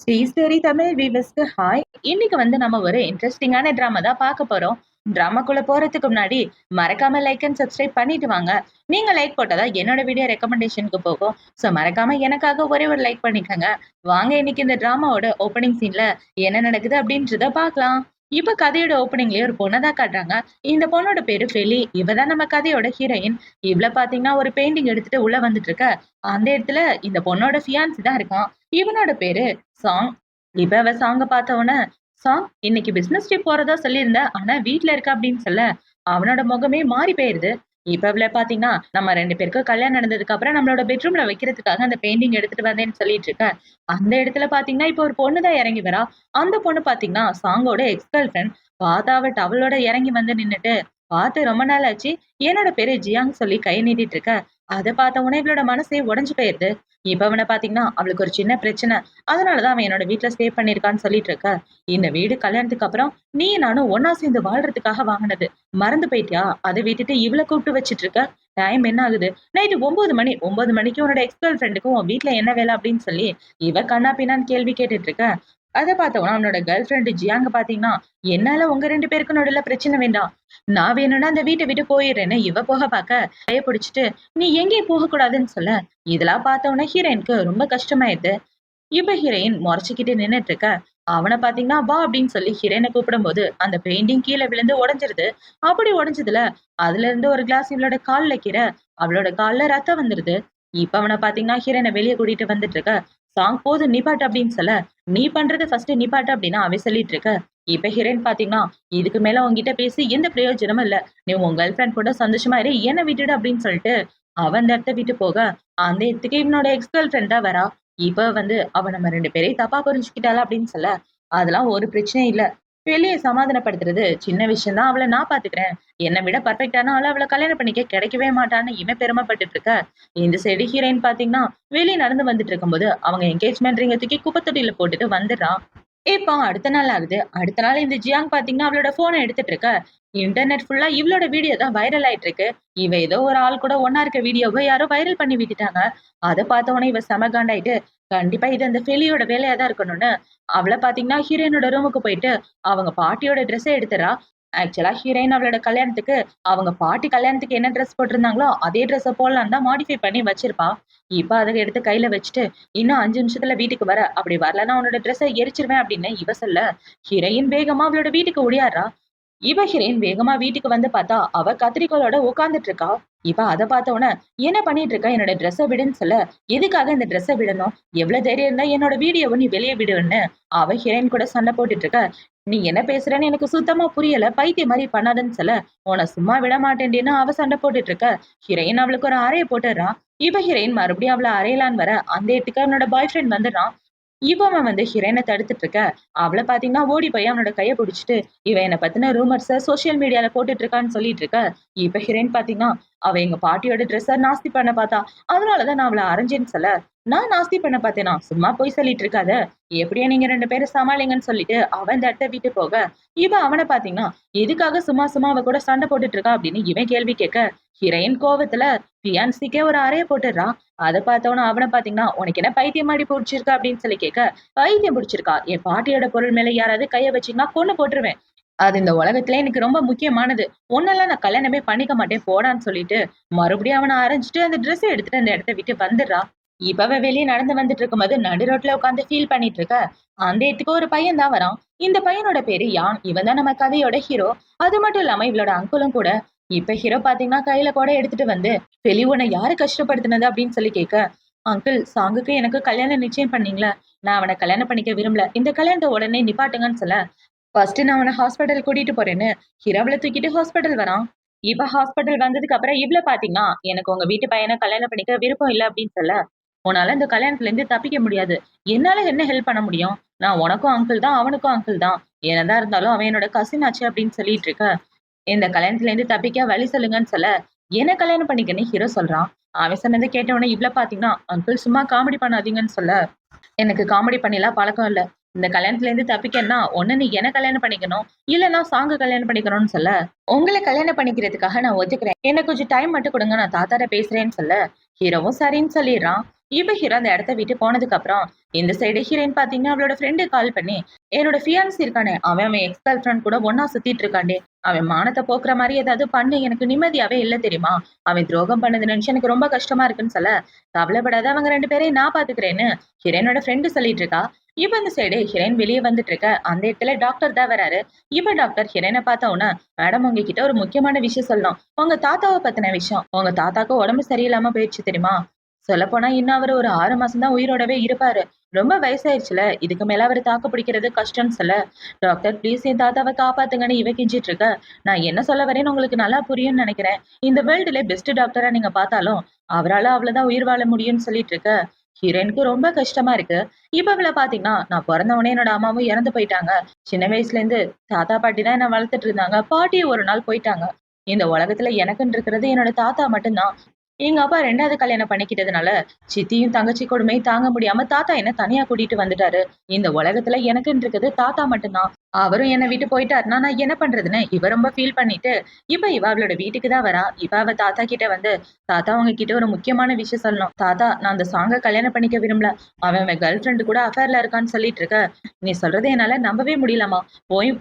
Sri story Tamil வீவர்ஸ்க்கு hi. இன்னைக்கு நம்ம ஒரு இன்ட்ரெஸ்டிங்கான டிராமா தான் பார்க்க போறோம். டிராமாக்குள்ள போறதுக்கு முன்னாடி மறக்காம லைக் அண்ட் சப்ஸ்கிரைப் பண்ணிட்டு வாங்க. நீங்க லைக் போட்டதா என்னோட வீடியோ ரெக்கமெண்டேஷனுக்கு போகும். ஸோ மறக்காம எனக்காக ஒரே ஒரு லைக் பண்ணிக்கோங்க. வாங்க இன்னைக்கு இந்த டிராமாவோட ஓப்பனிங் சீன்ல என்ன நடக்குது அப்படின்றத பார்க்கலாம். இப்ப கதையோட ஓப்பனிங்லயே ஒரு பொண்ணை தான் காட்டுறாங்க. இந்த பொண்ணோட பேரு ஃபெலி. இவதான் நம்ம கதையோட ஹீரோயின். இவ்வளவு பாத்தீங்கன்னா ஒரு பெயிண்டிங் எடுத்துட்டு உள்ள வந்துட்டு இருக்க. அந்த இடத்துல இந்த பொண்ணோட ஃபியான்சி தான் இருக்கான். இவனோட பேரு சாங். இப்ப அவ சாங்க பார்த்தவன, சாங் இன்னைக்கு பிசினஸ் ட்ரிப் போறதா சொல்லியிருந்த, ஆனா வீட்ல இருக்க அப்படின்னு சொல்ல அவனோட முகமே மாறி போயிருது. இப்ப இவள பாத்தீங்கன்னா நம்ம 2 பேருக்கும் கல்யாணம் நடந்ததுக்கு அப்புறம் நம்மளோட பெட்ரூம்ல வைக்கிறதுக்காக அந்த பெயிண்டிங் எடுத்துட்டு வந்தேன்னு சொல்லிட்டு இருக்க. அந்த இடத்துல பாத்தீங்கன்னா இப்ப ஒரு பொண்ணு தான் இறங்கி வரா. அந்த பொண்ணு பாத்தீங்கன்னா சாங்கோட எக்ஸ் கேர்ள் ஃப்ரெண்ட். பார்த்தா அவ டவலோட இறங்கி வந்து நின்னுட்டு, பார்த்து ரொம்ப நாள் ஆச்சு, என்னோட பேரு ஜியாங் சொல்லி கை நீட்டிட்டு இருக்க. அதை பார்த்த உடனே இவளோட மனசே உடைஞ்சு போயிருது. இப்ப அவனை பாத்தீங்கன்னா அவளுக்கு ஒரு சின்ன பிரச்சனை. அதனாலதான் அவன் என்னோட வீட்டுல ஸ்டே பண்ணிருக்கான்னு சொல்லிட்டு இருக்க. இந்த வீடு கல்யாணத்துக்கு அப்புறம் நீ நானும் ஒன்னா சேர்ந்து வாழ்றதுக்காக வாங்கினது. மறந்து போயிட்டியா? அதை விட்டுட்டு இவளை கூப்பிட்டு வச்சிட்டு இருக்க. டைம் என்ன ஆகுது? நைட்டு 9 மணி. 9 மணிக்கு உன்னோட எக்ஸ் கேர்ள் ஃப்ரெண்டுக்கும் உன் வீட்டுல என்ன வேலை அப்படின்னு சொல்லி இவ கண்ணா பின்னான்னு கேள்வி கேட்டுட்டு இருக்க. அதை பார்த்தவனா அவனோட கேர்ள் ஃப்ரெண்டு ஜியாங்க பாத்தீங்கன்னா, என்னால உங்க 2 பேருக்கு நடுவுல பிரச்சனை வேண்டாம். நான் வேணும்னா அந்த வீட்டை விட்டு போயிடுறேன்னு இவ போக பார்க்க கைய பிடிச்சிட்டு நீ எங்கேயும் போக கூடாதுன்னு சொல்ல. இதெல்லாம் பார்த்தவன ஹீரோயினுக்கு ரொம்ப கஷ்டமாயிடுது. இப்ப ஹீரோயின் முறைச்சுக்கிட்டு நின்னுட்டு இருக்க. அவனை பாத்தீங்கன்னா வா அப்படின்னு சொல்லி ஹீரோயினை கூப்பிடும்போது அந்த பெயிண்டிங் கீழே விழுந்து உடைஞ்சிருது. அப்படி உடைஞ்சதுல அதுல இருந்து ஒரு கிளாஸ் இவளோட கால்ல கீற. அவளோட கால்ல ரத்தம் வந்துருது. இப்ப அவனை பாத்தீங்கன்னா ஹீரோயினை வெளியே கூட்டிட்டு வந்துட்டு இருக்க. சாங் போது நிப்பாட்டு அப்படின்னு சொல்ல, நீ பண்றது ஃபர்ஸ்ட் நிப்பாட்டு அப்படின்னு அவ சொல்லிட்டு இருக்க. இப்ப ஹீரோயின் பாத்தீங்கன்னா, இதுக்கு மேல உன்கிட்ட பேசி எந்த பிரயோஜனமும் இல்ல. நீ உன் கேர்ள் ஃப்ரெண்ட் கூட சந்தோஷமா இரு, என்ன விட்டுடு அப்படின்னு சொல்லிட்டு அவன் அந்த இடத்த விட்டு போக, அந்த இடத்துக்கு இவனோட எக்ஸ் கேர்ள் ஃப்ரெண்டா வரா. இப்ப அவ நம்ம 2 பேரையும் தப்பா புரிஞ்சுக்கிட்டாளா அப்படின்னு சொல்ல, அதெல்லாம் ஒரு பிரச்சனையும் இல்ல. வெளிய சமாதானப்படுத்துறது சின்ன விஷயம் தான். அவள நான் பாத்துக்கிறேன். என்னை விட பெர்ஃபெக்ட்டான ஆள அவள கல்யாணம் பண்ணிக்க கிடைக்கவே மாட்டான்னு இவன் பெருமைப்பட்டுட்டு இருக்க. இந்த சைடு ஹீரோயின் பாத்தீங்கன்னா, வெளிய நடந்து வந்துட்டு இருக்கும்போது அவங்க என்கேஜ்மெண்ட் ரிங்க தூக்கி குப்பை தொட்டியில போட்டுட்டு வந்துடுறா. இப்போ அடுத்த நாள் ஆகுது. அடுத்த நாள் இந்த ஜியாங் பாத்தீங்கன்னா, அவளோட ஃபோன எடுத்துட்டு இருக்க. இன்டர்நெட் ஃபுல்லா இவளோட வீடியோ தான் வைரல் ஆயிட்டு இருக்கு. இவ ஏதோ ஒரு ஆள் கூட ஒண்ணா இருக்க வீடியோவ யாரோ வைரல் பண்ணி விட்டுட்டாங்க. அத பார்த்த உடனே இவ செம காண்டாயிட்டு, கண்டிப்பா இது அந்த ஃபெலியோட வேலையா தான் இருக்கணும்னு, அவள பாத்தீங்கன்னா ஹீரோயினோட ரூமுக்கு போயிட்டு, அவங்க பாட்டியோட ட்ரெஸ்ஸ எடுத்துறா. ஆக்சுவலா ஹீரோயின் அவளோட கல்யாணத்துக்கு, அவங்க பாட்டி கல்யாணத்துக்கு என்ன ட்ரெஸ் போட்டிருந்தாங்களோ, அதே ட்ரெஸ்ஸ போடலான்னு தான் மாடிஃபை பண்ணி வச்சிருப்பா. இப்ப அத எடுத்து கையில வச்சுட்டு, இன்னும் 5 நிமிஷத்துல வீட்டுக்கு வர. அப்படி வரலன்னா உன்னோட ட்ரெஸ்ஸ எரிச்சிருவேன் அப்படின்னு இவ சொல்ல, ஹீரோயின் வேகமா அவளோட வீட்டுக்கு ஓடியாறா. இவ ஹீரோயின் வேகமா வீட்டுக்கு வந்து பார்த்தா, அவ கத்திரிக்கோலோட உட்கார்ந்துட்டு இருக்கா. இவ அத பார்த்த உடனே, என்ன பண்ணிட்டு இருக்க? என்னோட ட்ரெஸ்ஸ விடுன்னு சொல்ல, எதுக்காக இந்த ட்ரெஸ்ஸ விடணும்? எவ்வளவு தைரியம் இருந்தா என்னோட வீடியோவை நீ வெளியே விடுன்னு அவ ஹீரோயின் கூட சண்டை போட்டுட்டு இருக்க. நீ என்ன பேசுறன்னு எனக்கு சுத்தமா புரியல. பைத்தியம் மாதிரி பண்ணாதன்னு சொல்ல, உன்னை சும்மா விட மாட்டேன்னு அவ சண்டை போட்டுட்டு இருக்க. ஹீரோயின் அவளுக்கு ஒரு அறைய போட்டுடுறா. இவ ஹீரோயின் மறுபடியும் அவளை அறையலான்னு வர, அந்த இடத்துக்கு அவனோட பாய் ஃப்ரெண்ட் வந்துடுறான். இவன் ஹீரோயினை தடுத்துட்டு இருக்க. அவளை பாத்தீங்கன்னா ஓடி போய் அவனோட கையை பிடிச்சிட்டு, இவன் என்னை பத்தின ரூமர்ஸ சோசியல் மீடியால போட்டுட்டு இருக்கான்னு சொல்லிட்டு இருக்க. இப்ப ஹீரோயின் பாத்தீங்கன்னா, அவ எங்க பாட்டியோட ட்ரெஸ்ஸ நாஸ்தி பண்ண பார்த்தா. அதனாலதான் நான் அவளை அரைஞ்சேன்னு சொல்ல, நான் நாஸ்தி பண்ண பார்த்தேனா? சும்மா போய் சொல்லிட்டு இருக்காத. எப்படியா நீங்க 2 பேரும் சமாளிங்கன்னு சொல்லிட்டு அவன் இந்த இடத்த விட்டு போக, இவன் அவனை பாத்தீங்கன்னா, எதுக்காக சும்மா சும்மா அவ கூட சண்டை போட்டுட்டு இருக்கா அப்படின்னு இவன் கேள்வி கேட்க, ஹீரோயின் கோவத்துல பியான்சிக்கே ஒரு அறைய போட்டுடுறா. அதை பார்த்தவன அவனை பாத்தீங்கன்னா, உனக்கு என்ன பைத்தியம் மாடி பிடிச்சிருக்கா அப்படின்னு சொல்லி கேட்க, பைத்தியம் பிடிச்சிருக்கா? என் பாட்டியோட பொருள் மேல யாராவது கைய வச்சீங்கன்னா கொன்னு போட்டுருவேன். அது இந்த உலகத்துல எனக்கு ரொம்ப முக்கியமானது. உன்னெல்லாம் நான் கல்யாணமே பண்ணிக்க மாட்டேன் போடான்னு சொல்லிட்டு, மறுபடியும் அவனை அரைஞ்சிட்டு அந்த ட்ரெஸ் எடுத்துட்டு அந்த இடத்த விட்டு வந்துடுறா. இப்ப அவ வெளியே நடந்து வந்துட்டு இருக்கும்போது நடு ரோட்ல உட்காந்து ஃபீல் பண்ணிட்டு இருக்க. அந்த இடத்துக்கு ஒரு பையன் தான் வரான். இந்த பையனோட பேரு யான். இவன் தான் நம்ம கதையோட ஹீரோ. அது மட்டும் இல்லாம இவளோட அங்குலும் கூட. இப்ப ஹீரோ பாத்தீங்கன்னா கையில கூட எடுத்துட்டு வந்து, வெளி உன்னை யாரு கஷ்டப்படுத்தினது அப்படின்னு சொல்லி கேட்க, அங்கிள் சாங்குக்கு எனக்கு கல்யாணம் நிச்சயம் பண்ணீங்களா? நான் அவனை கல்யாணம் பண்ணிக்க விரும்பல. இந்த கல்யாணத்தை உடனே நிப்பாட்டுங்கன்னு சொல்ல, ஃபர்ஸ்ட் நான் அவனை ஹாஸ்பிட்டல் கூட்டிட்டு போறேன்னு ஹீரோவளை தூக்கிட்டு ஹாஸ்பிட்டல் வரான். இப்ப ஹாஸ்பிட்டல் வந்ததுக்கு அப்புறம் இவ்ள பாத்தீங்கன்னா, எனக்கு உங்க வீட்டு பையனை கல்யாணம் பண்ணிக்க விருப்பம் இல்ல அப்படின்னு சொல்ல, உன்னால இந்த கல்யாணத்துல இருந்து தப்பிக்க முடியாது. என்னால என்ன ஹெல்ப் பண்ண முடியும்? நான் உனக்கும் அங்கிள் தான், அவனுக்கும் அங்கிள் தான். என்னதான் இருந்தாலும் அவன் என்னோட கசின் ஆச்சு அப்படின்னு சொல்லிட்டு இருக்க. இந்த கல்யாணத்துல இருந்து தப்பிக்க வழி சொல்லுங்கன்னு சொல்ல, என்ன கல்யாணம் பண்ணிக்கன்னு ஹீரோ சொல்றான். அவன் சொன்னதை கேட்டவொடனே இவ்ள பாத்தீங்கன்னா, அங்கிள் சும்மா காமெடி பண்ணாதீங்கன்னு சொல்ல, எனக்கு காமெடி பண்ணிலாம் பழக்கம் இல்ல. இந்த கல்யாணத்துல இருந்து தப்பிக்கன்னா, ஒண்ணு நீ என்ன கல்யாணம் பண்ணிக்கணும், இல்லன்னா சாங்க கல்யாணம் பண்ணிக்கணும்னு சொல்ல, உங்கள கல்யாணம் பண்ணிக்கிறதுக்காக நான் ஒத்துக்கிறேன். எனக்கு கொஞ்சம் டைம் மட்டும் கொடுங்க, நான் தாத்தாட்ட பேசுறேன்னு சொல்ல, ஹீரோவும் சரின்னு சொல்லிடுறான். இப்ப ஹீரோ அந்த இடத்த விட்டு போனதுக்கு அப்புறம் இந்த சைடு ஹீரோயின் பாத்தீங்கன்னா அவளோட ஃப்ரெண்டு கால் பண்ணி, என்னோட ஃபியான்சி இருக்கானே அவன் எக்ஸ் கேர்ள் ஃப்ரெண்ட் கூட ஒண்ணா சுத்திட்டு இருக்காண்டே, அவன் மானத்தை போக்குற மாதிரி ஏதாவது பண்ணு, எனக்கு நிம்மதியாவே இல்ல தெரியுமா, அவன் துரோகம் பண்ணது நினைச்சு எனக்கு ரொம்ப கஷ்டமா இருக்குன்னு சொல்ல, கவலைப்படாத அவங்க 2 பேரையும் நான் பாத்துக்கிறேன்னு ஹீரோயினோட ஃப்ரெண்டு சொல்லிட்டு இருக்கா. இப்ப இந்த சைடு ஹீரோயின் வெளியே வந்துட்டு இருக்க அந்த இடத்துல டாக்டர் தான் வராரு. இப்ப டாக்டர் ஹீரோயினை பார்த்த உடனே, மேடம் உங்ககிட்ட ஒரு முக்கியமான விஷயம் சொல்லணும், உங்க தாத்தாவை பத்தின விஷயம், உங்க தாத்தாக்கு உடம்பு சரியில்லாம போயிடுச்சு தெரியுமா, சொல்லப்போனா இன்னும் அவரு ஒரு 6 மாசம் தான் உயிரோடவே இருப்பாரு, ரொம்ப வயசாயிருச்சுல, இதுக்கு மேல அவரு தாக்கு பிடிக்கிறது கஷ்டம்னு சொல்ல, டாக்டர் ப்ளீஸ் என் தாத்தாவை காப்பாத்துங்கன்னு இவ கெஞ்சிட்டு இருக்க. நான் என்ன சொல்ல வரேன்னு உங்களுக்கு நல்லா புரியும்னு நினைக்கிறேன். இந்த வேர்ல்டுல பெஸ்ட் டாக்டரா நீங்க பார்த்தாலும் அவரால அவ்வளவுதான் உயிர் வாழ முடியும்னு சொல்லிட்டு இருக்க. ஹீரோயினுக்கு ரொம்ப கஷ்டமா இருக்கு. இப்ப இவள பாத்தீங்கன்னா, நான் பிறந்த உடனே என்னோட அம்மாவும் இறந்து போயிட்டாங்க. சின்ன வயசுல இருந்து தாத்தா பாட்டி தான் என்ன வளர்த்துட்டு இருந்தாங்க. பாட்டியும் ஒரு நாள் போயிட்டாங்க. இந்த உலகத்துல எனக்குன்னு இருக்கிறது என்னோட தாத்தா மட்டும்தான். எங்க அப்பா 2வது கல்யாணம் பண்ணிக்கிட்டதுனால, சித்தியும் தங்கச்சி கொடுமை தாங்க முடியாம தாத்தா என்ன தனியா கூட்டிட்டு வந்துட்டாரு. இந்த உலகத்துல எனக்குன்னு இருக்குது தாத்தா மட்டும்தான். அவரும் என்ன விட்டு போயிட்டாருன்னா நான் என்ன பண்றதுன்னு இவ ரொம்ப ஃபீல் பண்ணிட்டு, இப்ப இவ அவளோட வீட்டுக்கு தான் வரா. இப்ப அவ தாத்தா கிட்ட வந்து, தாத்தா உங்ககிட்ட ஒரு முக்கியமான விஷயம் சொல்லணும். தாத்தா நான் அந்த சாங்க கல்யாணம் பண்ணிக்க விரும்பல. அவன் கேர்ள் ஃப்ரெண்டு கூட அஃபேர்ல இருக்கான்னு சொல்லிட்டு இருக்க. நீ சொல்றதை என்னால நம்பவே முடியலமா.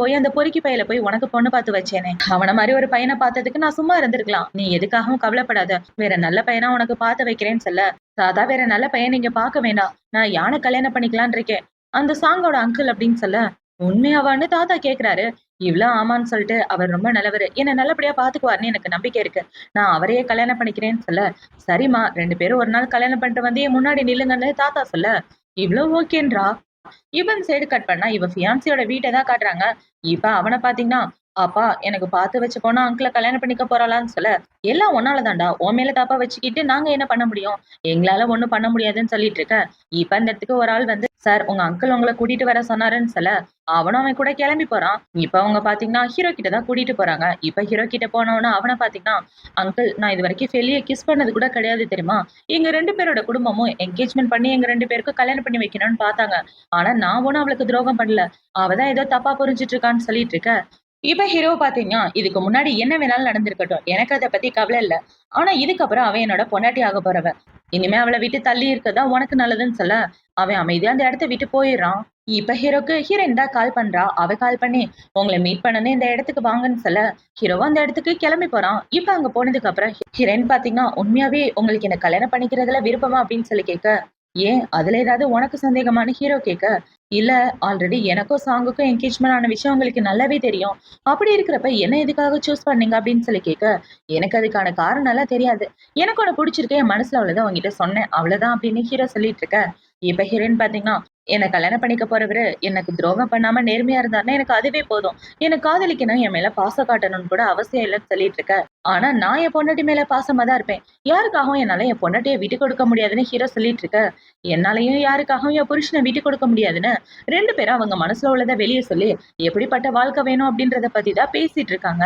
போய் அந்த பொறுக்கி பையில போய் உனக்கு பொண்ணு பார்த்து வச்சேனே. அவன மாதிரி ஒரு பையனை பார்த்ததுக்கு நான் சும்மா இருந்திருக்கலாம். நீ எதுக்காகவும் கவலைப்படாத. வேற நல்ல பையனா உனக்கு பார்த்து வைக்கிறேன்னு சொல்ல, தாத்தா வேற நல்ல பையன் நீங்க பார்க்க வேண்டாம். நான் யானை கல்யாணம் பண்ணிக்கலான்னு இருக்கேன். அந்த சாங்கோட அங்கிள் அப்படின்னு சொல்ல, உண்மையாவான்னு தாத்தா கேக்குறாரு. இவ்ளோ ஆமான்னு சொல்லிட்டு அவர் ரொம்ப நல்லவரு. என்ன நல்லபடியா பாத்துக்குவாருன்னு எனக்கு நம்பிக்கை இருக்கு. நான் அவரையே கல்யாணம் பண்ணிக்கிறேன்னு சொல்ல, சரிம்மா 2 பேரும் ஒரு நாள் கல்யாணம் பண்ணிட்டு வந்து என் முன்னாடி நில்லுங்கன்னு தாத்தா சொல்ல, இவ்ளோ ஓகேன்றா. இவன் சைடு கட் பண்ணா இவ ஃபியான்சியோட வீட்டை தான் காட்டுறாங்க. இப்ப அவனை பாத்தீங்கன்னா, அப்பா எனக்கு பார்த்து வச்சு பொண்ணு அங்கிள கல்யாணம் பண்ணிக்க போறாளான்னு சொல்ல, எல்லாம் உன்னாலதான்டா, உன் மேல தப்பா வச்சுக்கிட்டு நாங்க என்ன பண்ண முடியும், எங்களால ஒண்ணும் பண்ண முடியாதுன்னு சொல்லிட்டு இருக்க. இப்ப அந்த இடத்துக்கு ஒரு ஆள் வந்து, சார் உங்க அங்கிள் உங்களை கூட்டிட்டு வர சொன்னாருன்னு சொல்ல, அவனும் அவன் கூட கிளம்பி போறான். இப்ப அவங்க பாத்தீங்கன்னா ஹீரோ கிட்ட தான் கூட்டிட்டு போறாங்க. இப்ப ஹீரோ கிட்ட போனவன அவனை பாத்தீங்கன்னா, அங்கிள் நான் இது வரைக்கும் வெளியே கிஸ் பண்ணது கூட கிடையாது தெரியுமா, எங்க 2 பேரோட குடும்பமும் என்கேஜ்மெண்ட் பண்ணி எங்க 2 பேருக்கும் கல்யாணம் பண்ணி வைக்கணும்னு பார்த்தாங்க. ஆனா நான் ஒண்ணும் அவளுக்கு துரோகம் பண்ணல. அவதான் ஏதோ தப்பா புரிஞ்சிட்டு இருக்கான்னு சொல்லிட்டு இருக்க. இப்ப ஹீரோ பாத்தீங்கன்னா, இதுக்கு முன்னாடி என்ன வேணாலும் நடந்திருக்கட்டும். எனக்கு அத பத்தி கவலை இல்ல. ஆனா இதுக்கப்புறம் அவ என்னோட பொண்டாட்டி ஆக போறவ. இனிமே அவள விட்டு தள்ளி இருக்கதா உனக்கு நல்லதுன்னு சொல்ல, அவன் அமைதியா அந்த இடத்த விட்டு போயிடுறான். இப்ப ஹீரோக்கு ஹீரோயின் தான் கால் பண்றா. அவ கால் பண்ணி, உங்களை மீட் பண்ணனே இந்த இடத்துக்கு வாங்கன்னு சொல்ல, ஹீரோவும் அந்த இடத்துக்கு கிளம்பி போறான். இப்ப அங்க போனதுக்கு அப்புறம் ஹீரோயின் பாத்தீங்கன்னா, உண்மையாவே உங்களுக்கு என்ன கல்யாணம் பண்ணிக்கிறதுல விருப்பமா அப்படின்னு சொல்லி கேட்க, ஏன் அதுல ஏதாவது உனக்கு சந்தேகமான ஹீரோ கேட்க, இல்ல ஆல்ரெடி எனக்கும் சாங்குக்கும் என்கேஜ்மெண்ட் ஆன விஷயம் உங்களுக்கு நல்லாவே தெரியும். அப்படி இருக்கிறப்ப என்ன எதுக்காக சூஸ் பண்ணீங்க அப்படின்னு சொல்லி கேட்க, எனக்கு அதுக்கான காரணம் எல்லாம் தெரியாது. எனக்கு உன்னை பிடிச்சிருக்கு, என் மனசுல அவ்வளவுதான் உங்ககிட்ட சொன்னேன் அவ்வளவுதான் அப்படின்னு ஹீரோ சொல்லிட்டு இருக்க. இப்ப ஹீரோயின் பாத்தீங்கன்னா, என்ன கல்யாணம் பண்ணிக்க போறவரு எனக்கு துரோகம் பண்ணாம நேர்மையா இருந்தாருன்னா எனக்கு அதுவே போதும். எனக்கு காதலிக்கணும், என் மேல பாசம் காட்டணும்னு கூட அவசியம் இல்லைன்னு சொல்லிட்டு இருக்க. ஆனா நான் என் பொண்டாட்டி மேல பாசமா தான் இருப்பேன். யாருக்காகவும் என்னால என் பொண்டாட்டியை விட்டு கொடுக்க முடியாதுன்னு ஹீரோ சொல்லிட்டு இருக்க. என்னாலயும் யாருக்காகவும் என் புருஷனை விட்டு கொடுக்க முடியாதுன்னு 2 பேரும் அவங்க மனசுல உள்ளதை வெளியே சொல்லி எப்படிப்பட்ட வாழ்க்கை வேணும் அப்படின்றத பத்தி தான் பேசிட்டு இருக்காங்க.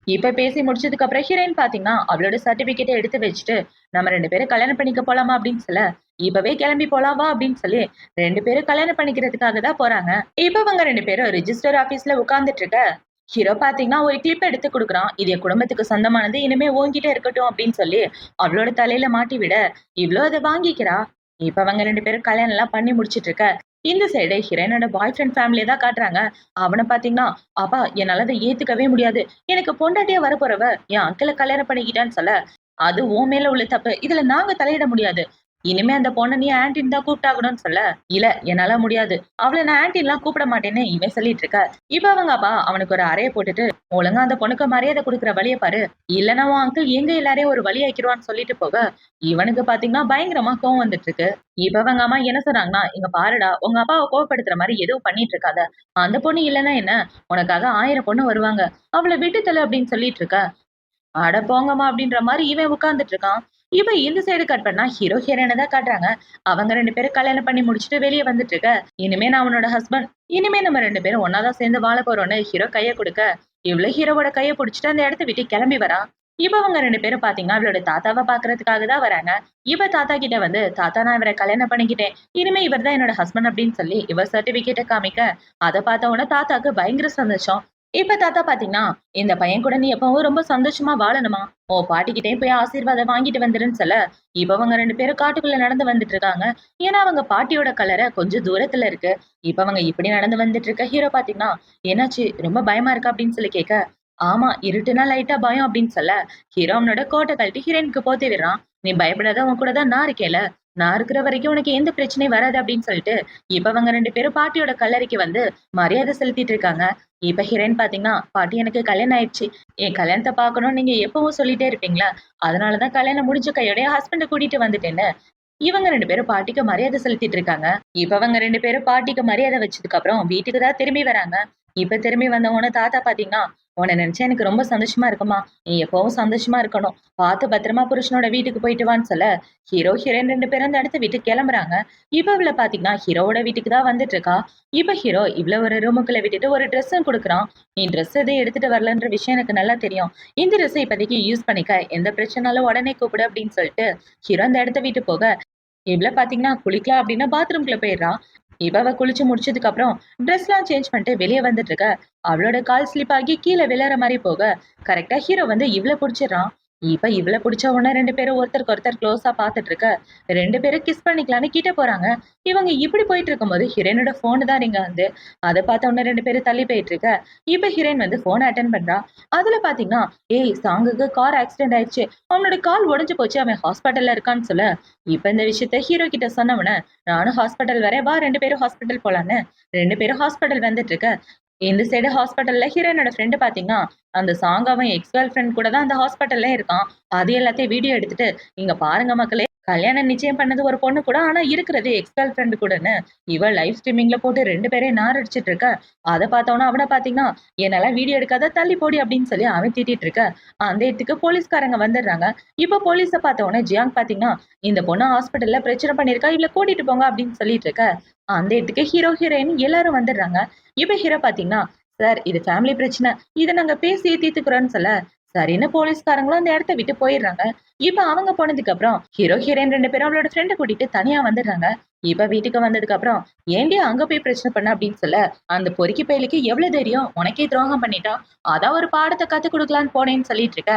இப்ப பேசி முடிச்சதுக்கு அப்புறம் ஹீரோயின் பாத்தீங்கன்னா அவளோட சர்டிபிகேட்டை எடுத்து வச்சுட்டு, நம்ம 2 பேரும் கல்யாணம் பண்ணிக்க போலாமா அப்படின்னு சொல்ல, இப்பவே கிளம்பி போலாம் வா அப்படின்னு சொல்லி 2 பேரும் கல்யாணம் பண்ணிக்கிறதுக்காக தான் போறாங்க. இப்ப அவங்க 2 பேரும் ரிஜிஸ்டர் ஆபீஸ்ல உட்கார்ந்துட்டு இருக்க. ஹீரோ பாத்தீங்கன்னா ஒரு கிளிப் எடுத்து கொடுக்குறான். இது என் குடும்பத்துக்கு சொந்தமானது, இனிமே உன்கிட்ட இருக்கட்டும் அப்படின்னு சொல்லி அவளோட தலையில மாட்டி விட, இவ்ளோ அதை வாங்கிக்கிறா. இப்ப அவங்க 2 பேரும் கல்யாணம் எல்லாம் பண்ணி முடிச்சிட்டு இருக்க. இந்த சைடு ஹீரோயினோட பாய் ஃப்ரெண்ட் ஃபேமிலியை தான் காட்டுறாங்க. அவனை பாத்தீங்கன்னா, அப்பா என்னால அதை ஏத்துக்கவே முடியாது, எனக்கு பொண்டாட்டியா வரப்போறவ என் அங்கிளை கல்யாணம் பண்ணிக்கிட்டான்னு சொல்ல, அது உன் மேல உள்ள தப்பு, இதுல நாங்க தலையிட முடியாது. இனிமே அந்த பொண்ணை நீ ஆன்டின் தான் கூப்பிட்டாகணும்னு சொல்ல, இல்ல என்னால முடியாது, அவளை நான் ஆன்டின் எல்லாம் கூப்பிட மாட்டேன்னு இவன் சொல்லிட்டு இருக்க. இப்ப அவங்க அப்பா அவனுக்கு ஒரு அறையை போட்டுட்டு, ஒழுங்கா அந்த பொண்ணுக்கு மரியாதை கொடுக்குற வழியை பாரு, இல்லன்னா உன் அங்கிள் எங்க எல்லாரையும் ஒரு வழி ஆக்கிடுவான்னு சொல்லிட்டு போக, இவனுக்கு பாத்தீங்கன்னா பயங்கரமா கோவம் வந்துட்டு இருக்கு. இப்ப அவங்க அம்மா என்ன சொல்றாங்கன்னா, இங்க பாருடா உங்க அப்பாவை கோவப்படுத்துற மாதிரி எதுவும் பண்ணிட்டு இருக்காத, அந்த பொண்ணு இல்லன்னா என்ன, உனக்காக 1000 பொண்ணு வருவாங்க, அவளை விட்டு தள்ளு அப்படின்னு சொல்லிட்டு இருக்க. அட போங்கம்மா அப்படின்ற மாதிரி இவன் உட்கார்ந்துட்டு இருக்கான். இப்ப இந்த சைடு கட் பண்ணா ஹீரோ ஹீரோயினை தான் காட்டுறாங்க. அவங்க 2 பேரும் கல்யாணம் பண்ணி முடிச்சுட்டு வெளியே வந்துட்டு இருக்க. இனிமே நான் உன்னோட ஹஸ்பண்ட், இனிமே நம்ம 2 பேரும் ஒன்னாதான் சேர்ந்து வாழ போறோம்னு ஹீரோ கையை கொடுக்க, இவ்வளவு ஹீரோவோட கையை பிடிச்சிட்டு அந்த இடத்த விட்டு கிளம்பி வரா. இப்ப அவங்க 2 பேரும் பாத்தீங்கன்னா அவளோட தாத்தாவை பாக்குறதுக்காக தான் வராங்க. இவ தாத்தா கிட்ட வந்து, தாத்தா நான் இவரை கல்யாணம் பண்ணிக்கிட்டேன், இனிமே இவர் தான் என்னோட ஹஸ்பண்ட் அப்படின்னு சொல்லி இவர் சர்டிபிகேட்டை காமிக்க, அதை பார்த்த உடனே தாத்தாக்கு பயங்கர சந்தோஷம். இப்ப தாத்தா பாத்தீங்கன்னா, இந்த பையன் கூட நீ எப்பவும் ரொம்ப சந்தோஷமா வாழணுமா? உன் பாட்டிக்கிட்டயும் போய் ஆசீர்வாதம் வாங்கிட்டு வந்துருன்னு சொல்ல, இப்ப அவங்க 2 பேரும் காட்டுக்குள்ள நடந்து வந்துட்டு இருக்காங்க. ஏன்னா, அவங்க பாட்டியோட கல்லறை கொஞ்சம் தூரத்துல இருக்கு. இப்ப அவங்க இப்படி நடந்து வந்துட்டு இருக்க ஹீரோ பாத்தீங்கன்னா, "என்னாச்சு? ரொம்ப பயமா இருக்கா?" அப்படின்னு சொல்லி கேட்க, "ஆமா, இருட்டுனா லைட்டா பயம்" அப்படின்னு சொல்ல, ஹீரோ அவனோட கோட்ட கழட்டி ஹீரோயினுக்கு போத்தி விடுறான். "நீ பயப்படாத, உன் கூட தான் நான் இருக்கேன்ல. நான் இருக்கிற வரைக்கும் உனக்கு எந்த பிரச்சனையும் வராது" அப்படின்னு சொல்லிட்டு, இப்ப அவங்க 2 பேரும் பாட்டியோட கல்லறைக்கு வந்து மரியாதை செலுத்திட்டு இருக்காங்க. இப்ப ஹீரோயின் பாத்தீங்கன்னா, "பாட்டி எனக்கு கல்யாணம் ஆயிடுச்சு. என் கல்யாணத்த பார்க்கணும்னு நீங்க எப்பவும் சொல்லிட்டே இருப்பீங்களா? அதனால தான் கல்யாணம் முடிஞ்ச கையோட என் ஹஸ்பண்ட கூட்டிட்டு வந்துட்டேன்னு." இவங்க 2 பேரும் பாட்டிக்கு மரியாதை செலுத்திட்டு இருக்காங்க. இப்ப அவங்க 2 பேரும் பாட்டிக்கு மரியாதை வச்சதுக்கு அப்புறம் வீட்டுக்கு தான் திரும்பி வராங்க. இப்ப திரும்பி வந்தவொன்னே தாத்தா பாத்தீங்கன்னா, "உன்ன நினைச்சா எனக்கு ரொம்ப சந்தோஷமா இருக்கும்மா. நீ எப்பவும் சந்தோஷமா இருக்கணும். பார்த்து பத்திரமா புருஷனோட வீட்டுக்கு போயிட்டு வான்னு" சொல்ல, ஹீரோ, ஹீரோயின் 2 பேரும் அந்த இடத்த விட்டு கிளம்புறாங்க. இப்ப இவள பாத்தீங்கன்னா, ஹீரோவோட வீட்டுக்கு தான் வந்துட்டு இருக்கா. இப்ப ஹீரோ இவள ஒரு ரூமுக்குள்ள விட்டுட்டு ஒரு ட்ரெஸ்ஸும் குடுக்குறான். "நீ ட்ரெஸ் எதுவும் எடுத்துட்டு வரலன்ற விஷயம் எனக்கு நல்லா தெரியும். இந்த ட்ரெஸ்ஸ இப்போதைக்கு யூஸ் பண்ணிக்க. எந்த பிரச்சனைனாலும் உடனே கூப்பிடு" அப்படின்னு சொல்லிட்டு ஹீரோ அந்த இடத்த விட்டு போக, இவ்ள பாத்தீங்கன்னா குளிக்கலாம் அப்டின்னா பாத்ரூம்குள்ள போயிடுறா. இவ குளிச்சு முடிச்சதுக்கு அப்புறம் ட்ரெஸ்லாம் சேஞ்ச் பண்ணிட்டு வெளிய வந்துட்டு இருக்க. அவளோட கால் ஸ்லிப் ஆகி கீழ விழற மாரி போக, கரெக்ட்டா ஹீரோ வந்து இவள புடிச்சிடுறான். இப்ப இவள புடிச்ச உடனே 2 பேரும் ஒருத்தருக்கு ஒருத்தர் க்ளோஸா பாத்துட்டு இருக்க, 2 பேரும் கிஸ் பண்ணிக்கலான்னு கிட்ட போறாங்க. இவங்க இப்படி போயிட்டு இருக்கும்போது ஹீரோயினோட ஃபோன் தான் ரிங் ஆகுது. அத பார்த்த உடனே 2 பேரும் தள்ளி போயிட்டு இருக்க. இப்ப ஹீரோயின் வந்து ஃபோன் அட்டெண்ட் பண்றா. அதுல பாத்தீங்கன்னா, "ஏய், சாங்குக்கு கார் ஆக்சிடென்ட் ஆயிடுச்சு. அவனோட கால் உடைஞ்சு போச்சு. அவன் ஹாஸ்பிட்டல்ல இருக்கான்னு" சொல்ல, இப்ப இந்த விஷயத்த ஹீரோ கிட்ட சொன்ன உடனே, "நானும் ஹாஸ்பிட்டல் வரேன். வா 2 பேரும் ஹாஸ்பிட்டல் போலான்னு" 2 பேரும் ஹாஸ்பிட்டல் வந்துட்டு இருக்க. இந்த சைடு ஹாஸ்பிட்டல்ல ஹீரோயினோட ஃப்ரெண்ட் பாத்தீங்கன்னா, அந்த சாங் அவன் எக்ஸ் கேர்ள் ஃப்ரெண்ட் கூட தான் அந்த ஹாஸ்பிட்டல்ல இருக்கான். அது எல்லாத்தையும் வீடியோ எடுத்துட்டு, "இங்க பாருங்க மக்களே, கல்யாணம் நிச்சயம் பண்ணது ஒரு பொண்ணு கூட, ஆனா இருக்கிறது எக்ஸ் கேர்ள் ஃப்ரெண்ட் கூடன்னு" இவ லைவ் ஸ்ட்ரீமிங்ல போட்டு 2 பேரையும் நாரடிச்சிட்டு இருக்க. அத பார்த்தவொன்னே அவன பாத்தீங்கன்னா, "என்னலாம் வீடியோ எடுக்காத, தள்ளி போடி" அப்படின்னு சொல்லி அவன் திட்டிட்டு இருக்க. அந்த இடத்துக்கு போலீஸ்காரங்க வந்துடுறாங்க. இப்ப போலீஸ பார்த்தவொன்னே ஜியாங் பாத்தீங்கன்னா, "இந்த பொண்ணு ஹாஸ்பிட்டல்ல பிரச்சனை பண்ணியிருக்கா. இவள கூட்டிட்டு போங்க" அப்படின்னு சொல்லிட்டு இருக்க. அந்த இடத்துக்கு ஹீரோ, ஹீரோயின் எல்லாரும் வந்துடுறாங்க. இப்ப ஹீரோ பாத்தீங்கன்னா, "சார், இது ஃபேமிலி பிரச்சனை. இத நாங்க பேசி தீர்த்துக்கிறோம்ன்னு" சொல்ல, சரின்னு போலீஸ்காரங்களும் அந்த இடத்த விட்டு போயிடுறாங்க. இப்ப அவங்க போனதுக்கு அப்புறம் ஹீரோ, ஹீரோயின் 2 பேரும் அவளோட ஃப்ரெண்ட கூட்டிட்டு தனியா வந்துடுறாங்க. இப்ப வீட்டுக்கு வந்ததுக்கு அப்புறம், "ஏன்டி அங்க போய் பிரச்சனை பண்ண?" அப்படின்னு சொல்ல, "அந்த பொறுக்கி பயலுக்கு எவ்வளவு தைரியம்? உனக்கே துரோகம் பண்ணிட்டா. அதான் ஒரு பாடத்த கத்துக் குடுக்கலான்னு போனேன்னு" சொல்லிட்டு இருக்க.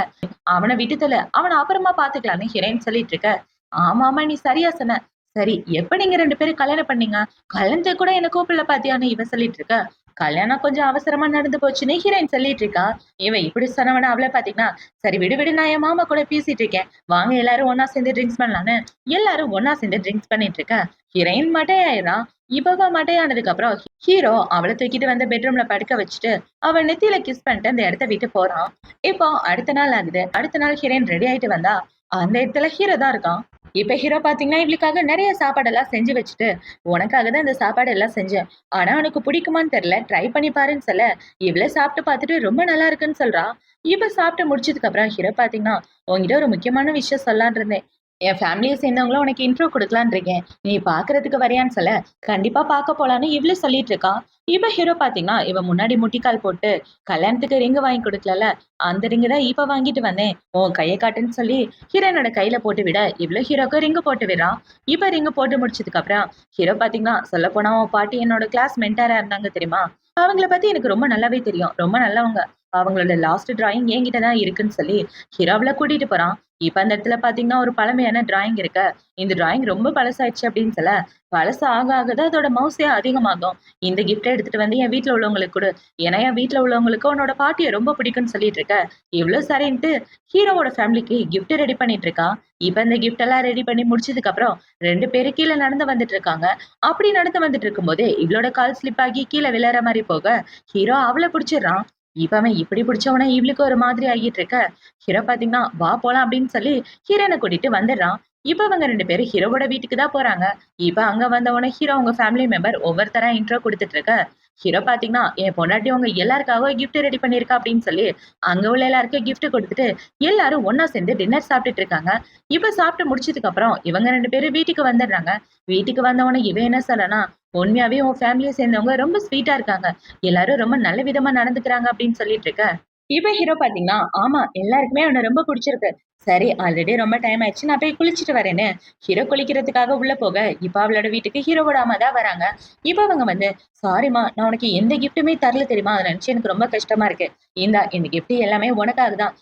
"அவன விட்டு தள்ளு. அவன அப்புறமா பாத்துக்கலாம்ன்னு" ஹீரோயின் சொல்லிட்டு இருக்க. "ஆமாமா, நீ சரியா சொன்ன. சரி, எப்ப நீங்க 2 பேரும் கல்யாணம் பண்ணீங்க? கல்யாணத்துக்கு கூட என்ன கூப்பிடல பாத்தியான்னு" இவ சொல்லிட்டு இருக்க. "கல்யாணம் கொஞ்சம் அவசரமா நடந்து போச்சுன்னு" ஹீரோயின் சொல்லிட்டு இருக்கா. இவ இப்படி சொன்னவன அவள பாத்தீங்கன்னா, "சரி விடு விடு, நான் என் மாமா கூட பேசிட்டு இருக்கேன். வாங்க எல்லாரும் ஒண்ணா சேர்ந்து ட்ரிங்க்ஸ் பண்ணலான்னு" எல்லாரும் ஒண்ணா சேர்ந்து ட்ரிங்க்ஸ் பண்ணிட்டு இருக்க. ஹீரோயின் மட்டையாயிடுறா. இவ மட்டையானதுக்கு அப்புறம் ஹீரோ அவள தூக்கிட்டு வந்து பெட்ரூம்ல படுக்க வச்சுட்டு, அவ நெத்தியில கிஸ் பண்ணிட்டு அந்த இடத்த விட்டு போறான். இப்போ அடுத்த நாள் ஆகுது. அடுத்த நாள் ஹீரோயின் ரெடி ஆயிட்டு வந்தா, அந்த இடத்துல ஹீரோ தான் இருக்கான். இப்ப ஹீரோ பாத்தீங்கன்னா, இவளுக்காக நெறைய சாப்பாடெல்லாம் செஞ்சு வச்சுட்டு, "உனக்காக தான் இந்த சாப்பாடு எல்லாம் செஞ்சேன். ஆனா உனக்கு பிடிக்குமான்னு தெரியல. ட்ரை பண்ணி பாருன்னு" சொல்ல, இவளே சாப்பிட்டு பார்த்துட்டு ரொம்ப நல்லா இருக்குன்னு சொல்றா. இவ சாப்பிட்டு முடிச்சதுக்கு அப்புறம் ஹீரோ பாத்தீங்கன்னா, "உன்கிட்ட ஒரு முக்கியமான விஷயம் சொல்லலான்னு இருந்தேன். என் ஃபேமிலிய சேர்ந்தவங்கள உனக்கு இன்ட்ரோ குடுக்கலான்னு இருக்கேன். நீ பார்க்கறதுக்கு வரியான்னு" சொல்ல, "கண்டிப்பா பார்க்க போலான்னு" இவளே சொல்லிட்டு இருக்கா. இப்ப ஹீரோ பாத்தீங்கன்னா, இவ முன்னாடி முட்டிக்கால் போட்டு, "கல்யாணத்துக்கு ரிங் வாங்கி குடுக்கலல்ல, அந்த ரிங் தான் இப்ப வாங்கிட்டு வந்தேன். உன் கைய காட்டுன்னு" சொல்லி ஹீரோயினோட கையில போட்டு விட, இவளும் ஹீரோக்கு ரிங் போட்டு விடுறா. இப்ப ரிங் போட்டு முடிச்சதுக்கு அப்புறம் ஹீரோ பாத்தீங்கன்னா, "சொல்லப்போனா உன் பாட்டி என்னோட கிளாஸ் மென்டாரா இருந்தாங்க தெரியுமா? அவங்கள பத்தி எனக்கு ரொம்ப நல்லாவே தெரியும். ரொம்ப நல்லவங்க. அவங்களோட லாஸ்ட் டிராயிங் என்கிட்ட தான் இருக்குன்னு" சொல்லி ஹீரோ அவள கூட்டிட்டு போறான். இப்ப அந்த இடத்துல பாத்தீங்கன்னா, ஒரு பழமையான டிராயிங் இருக்கு. இந்த டிராயிங் ரொம்ப பழசாயிடுச்சு அப்படின்னு சொல்ல, "பழசு ஆக ஆக தான் அதோட மவுசே அதிகமாகும். இந்த கிஃப்ட்ட எடுத்துட்டு வந்து என் வீட்ல உள்ளவங்களுக்கு குடு. ஏன்னா என் வீட்ல உள்ளவங்களுக்கு உன்னோட பாட்டிய ரொம்ப பிடிக்கும்னு" சொல்லிட்டு இருக்க. இவளும் சரின்ட்டு ஹீரோவோட ஃபேமிலிக்கு கிஃப்ட் ரெடி பண்ணிட்டு இருக்கா. இப்ப இந்த கிஃப்ட் எல்லாம் ரெடி பண்ணி முடிச்சதுக்கு அப்புறம் 2 பேரும் கீழ நடந்து வந்துட்டு இருக்காங்க. அப்படி நடந்து வந்துட்டு இருக்கும்போதே இவளோட கால் ஸ்லிப் ஆகி கீழ விழற மாரி போக, ஹீரோ அவள புடிச்சிடுறான். இப்ப அவன் இப்படி புடிச்சவன இவளுக்கு ஒரு மாதிரி ஆகிட்டு இருக்க. ஹீரோ பாத்தீங்கன்னா, "வா போலாம்" அப்படின்னு சொல்லி ஹீரோயின கூட்டிட்டு வந்துடுறான். இப்ப அவங்க 2 பேரும் ஹீரோவோட வீட்டுக்கு தான் போறாங்க. இப்ப அங்க வந்தவுடனே ஹீரோ அவங்க ஃபேமிலி மெம்பர் ஒவ்வொருத்தரா இன்ட்ரோ குடுத்துட்டு இருக்க. ஹீரோ பாத்தீங்கன்னா, "என் பொண்டாட்டி உங்க எல்லாருக்காகவும் கிஃப்ட் ரெடி பண்ணியிருக்கா" அப்படின்னு சொல்லி அங்க உள்ள எல்லாருக்கும் கிஃப்ட் குடுத்துட்டு, எல்லாரும் ஒண்ணா சேர்ந்து டின்னர் சாப்பிட்டுட்டு இருக்காங்க. இப்ப சாப்பிட்டு முடிச்சதுக்கு அப்புறம் இவங்க 2 பேரும் வீட்டுக்கு வந்துடுறாங்க. வீட்டுக்கு வந்தவுடனே இவன் என்ன சொல்றான்னா, "உண்மையாவே உன் ஃபேமிலிய சேர்ந்தவங்க ரொம்ப ஸ்வீட்டா இருக்காங்க. எல்லாரும் ரொம்ப நல்ல விதமா நடந்துக்கிறாங்க" அப்படின்னு சொல்லிட்டு இருக்க. இப்ப ஹீரோ பாத்தீங்கன்னா, ஆமா எல்லாருக்குமே அவன ரொம்ப புடிச்சிருக்கு. சரி ஆல்ரெடி ரொம்ப டைம் ஆயிடுச்சு. நான் போய் குளிச்சுட்டு வரேன்னு, ஹீரோ குளிக்கிறதுக்காக உள்ள போக, இப்ப அவளோட வீட்டுக்கு ஹீரோவோட அம்மா தான் வராங்க. இப்ப அவங்க வந்து, "சாரிம்மா, நான் உனக்கு எந்த கிஃப்ட்டுமே தரல தெரியுமா? அத நெனச்சு எனக்கு ரொம்ப கஷ்டமா இருக்கு. இந்தா இந்த கிஃப்ட் எல்லாமே உனக்காக தான்.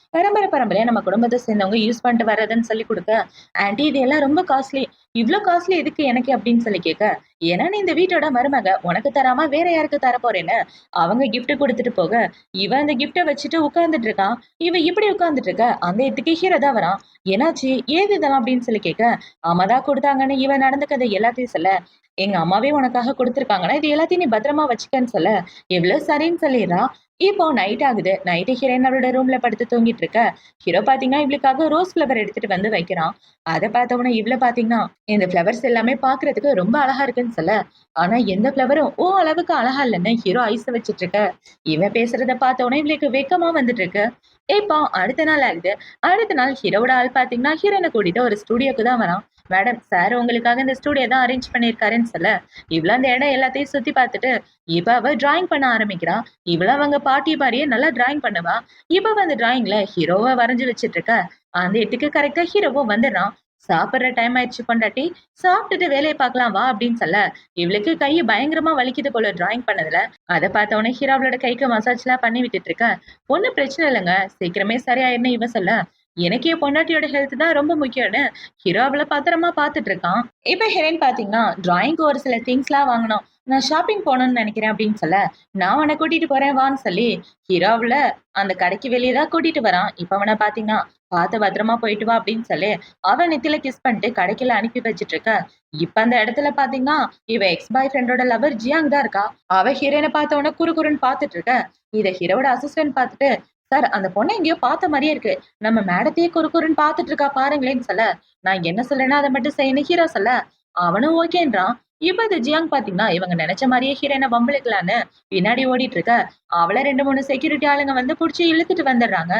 பரம்பரையா நம்ம குடும்பத்த சேர்ந்தவங்க யூஸ் பண்ணிட்டு வர்றதுன்னு சொல்லிக் குடுக்க, ஆன்டி இது எல்லாம் ரொம்ப காஸ்ட்லி. இவ்ளோ காஸ்ட்லி எதுக்கு எனக்கு?" அப்படின்னு சொல்லி கேட்க, "ஏன்னா நீ இந்த வீட்டோட மருமக. உனக்கு தராம வேற யாருக்கு தரப்போறேன்னு?" அவங்க கிஃப்ட் குடுத்துட்டு போக, இவன் அந்த கிஃப்ட்ட வச்சுட்டு உட்கார்ந்துட்டு இருக்கான். இவ இப்படி உட்கார்ந்துட்டு இருக்க, அந்த இடத்துக்கு ஹீரோ தான் வரான். "என்னாச்சு? ஏது இதெல்லாம்?" அப்படின்னு சொல்லி கேட்க, "அம்மா தான் குடுத்தாங்கன்னு" இவன் நடந்துக்கிறத எல்லாத்தையும் சொல்ல, "எங்க அம்மாவே உனக்காக குடுத்துருக்காங்கன்னா, இது எல்லாத்தையும் நீ பத்திரமா வச்சுக்கன்னு" சொல்ல, இவளும் சரின்னு சொல்லிர்றா. இப்போ நைட் ஆகுது. நைட்டு ஹீரோயின் அவளோட ரூம்ல படுத்து தூங்கிட்டு இருக்க, ஹீரோ பாத்தீங்கன்னா இவளுக்காக ரோஸ் ஃப்ளவர் எடுத்துட்டு வந்து வைக்கிறான். அத பார்த்த உடனே இவள பாத்தீங்கன்னா, இந்த ஃப்ளவர்ஸ் எல்லாமே பார்க்கறதுக்கு ரொம்ப அழகா இருக்குன்னு சொல்ல, ஆனா எந்த ஃப்ளவரும் உன் அளவுக்கு அழகா இல்லன்னு ஹீரோ ஐஸ் வச்சுட்டு இருக்க. இவன் பேசுறத பார்த்த உடனே இவளுக்கு வெட்கமா வந்துட்டு இருக்கு. இப்போ அடுத்த நாள் ஆகுது. அடுத்த நாள் ஹீரோவோட ஆள் பார்த்தீங்கன்னா, ஹீரோயின கூட்டிட்டு ஒரு ஸ்டுடியோக்கு தான் வரான். மேடம், சார் உங்களுக்காக இந்த ஸ்டுடியோ தான் அரேஞ்ச் பண்ணியிருக்காருன்னு சொல்ல, இவளும் அந்த இடம் எல்லாத்தையும் சுத்தி பார்த்துட்டு, இப்ப அவ டிராயிங் பண்ண ஆரம்பிக்கிறா. இவளும் அவங்க பாட்டி மாரியே நல்லா டிராயிங் பண்ணுவா. இப்ப அந்த டிராயிங்ல ஹீரோவ வரைஞ்சு வச்சுட்டு இருக்க. அந்த இடத்துக்கு கரெக்ட்டா ஹீரோவும் வந்துடுறான். சாப்பிடுற டைம் ஆயிடுச்சு பொண்டாட்டி. சாப்பிட்டுட்டு வேலைய பார்க்கலாம் வா அப்படின்னு சொல்ல, இவளுக்கு கை பயங்கரமா வலிக்குது போல டிராயிங் பண்ணதுல. அத பார்த்த உடனே ஹீரோ அவளோட கைக்கு மசாஜ்லாம் பண்ணி விட்டுட்டு இருக்க. ஒண்ணும் பிரச்சனை இல்லங்க. சீக்கிரமே சரியாயிரும்னு இவ சொல்ல, எனக்கு என் பொண்டாட்டியோட ஹெல்த் தான் ரொம்ப முக்கியம்னு ஹீரோ அவள பத்திரமா பார்த்துட்டு இருக்கான். இப்ப ஹீரோயின் பாத்தீங்கன்னா, டிராயிங்க்கு ஒரு சில திங்ஸ்லாம் வாங்கணும். நான் ஷாப்பிங் போணும்னு நெனைக்கிறேன் அப்படின்னு சொல்ல, நான் உன்ன கூட்டிட்டு போறேன் வான்னு சொல்லி, ஹீரோ அவள அந்த கடைக்கு வெளிய தான் கூட்டிட்டு வரான். இப்ப அவன பாத்தீங்கன்னா, "பார்த்து பத்திரமா போயிட்டு வா" அப்படின்னு சொல்லி, அவன் நெத்தியில கிஸ் பண்ணிட்டு கடைக்குள்ள அனுப்பி வச்சுட்டு இருக்க. இப்ப அந்த இடத்துல பாத்தீங்கன்னா, இவ எக்ஸ் பாய் ஃப்ரெண்டோட லவர் ஜியாங் தான் இருக்கா. அவ ஹீரோயின பார்த்த உடனே குறுகுறுன்னு பார்த்துட்டு இருக்க. இத ஹீரோவோட அசிஸ்டன்ட் பார்த்துட்டு, "சார் அந்த பொண்ண எங்கேயோ பார்த்த மாரியே இருக்கு. நம்ம மேடத்தையே குறுகுறுன்னு பார்த்துட்டு இருக்கா பாருங்களேன்னு" சொல்ல, நான் என்ன சொல்றேனோ அத மட்டும் செய்யன்னு ஹீரோ சொல்ல, அவனும் ஓகேன்றான். இப்ப இந்த ஜியாங் பாத்தீங்கன்னா, இவங்க நெனச்ச மாரியே ஹீரோயின வம்பிழுக்கலான்னு பின்னாடி ஓடிட்டு இருக்க, அவள 2, 3 செக்யூரிட்டி ஆளுங்க வந்து புடிச்சு இழுத்துட்டு வந்துடுறாங்க.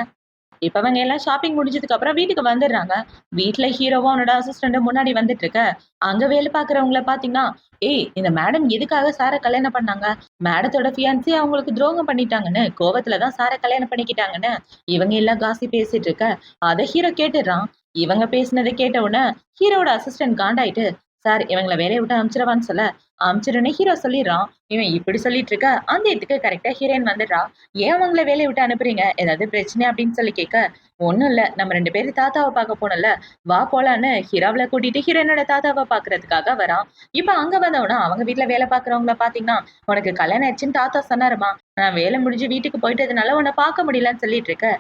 இப்ப அவங்க எல்லாம் ஷாப்பிங் முடிஞ்சதுக்கு அப்புறம் வீட்டுக்கு வந்துடுறாங்க. வீட்ல ஹீரோவும் அவனோட அசிஸ்டன்டும் முன்னாடி வந்துட்டு இருக்க, அங்க வேலை பார்க்கிறவங்கள பார்த்தீங்கன்னா, "ஏய் இந்த மேடம் எதுக்காக சார கல்யாணம் பண்ணாங்க? மேடத்தோட ஃபியான்சி அவங்களுக்கு துரோகம் பண்ணிட்டாங்கன்னு, கோவத்துல தான் சார கல்யாணம் பண்ணிக்கிட்டாங்கன்னு" இவங்க எல்லாம் காசிப் பேசிட்டு இருக்க, அத ஹீரோ கேட்டுடுறான். இவங்க பேசினத கேட்ட உடனே ஹீரோவோட அசிஸ்டன்ட் காண்டாயிட்டு, "சார் இவங்கள வேலைய விட்டு அனுப்பிச்சிடவான்னு" சொல்ல, அனுப்பிச்சிடுன்னு ஹீரோ சொல்லிடுறான். இவன் இப்படி சொல்லிட்டு இருக்க, அந்த இடத்துக்கு கரெக்ட்டா ஹீரோயின் வந்துடுறா. "ஏன் அவங்கள வேலைய விட்டு அனுப்புறீங்க? ஏதாவது பிரச்சனையா?" அப்படின்னு சொல்லி கேட்க, "ஒண்ணும் இல்ல. நம்ம 2 பேரும் தாத்தாவ பார்க்க போனோம்ல, வா போலான்னு" ஹீரோவ கூட்டிட்டு ஹீரோயினோட தாத்தாவ பார்க்கறதுக்காக வரான். இப்ப அங்க வந்தவுடனே அவங்க வீட்ல வேலை பார்க்கிறவங்கள பார்த்தீங்கன்னா, "உனக்கு கல்யாணம் ஆயிடுச்சுன்னு தாத்தா சொன்னாரும்மா. நான் வேலை முடிஞ்சு வீட்டுக்கு போயிட்டதுனால உன்ன பார்க்க முடியலன்னு" சொல்லிட்டு இருக்க.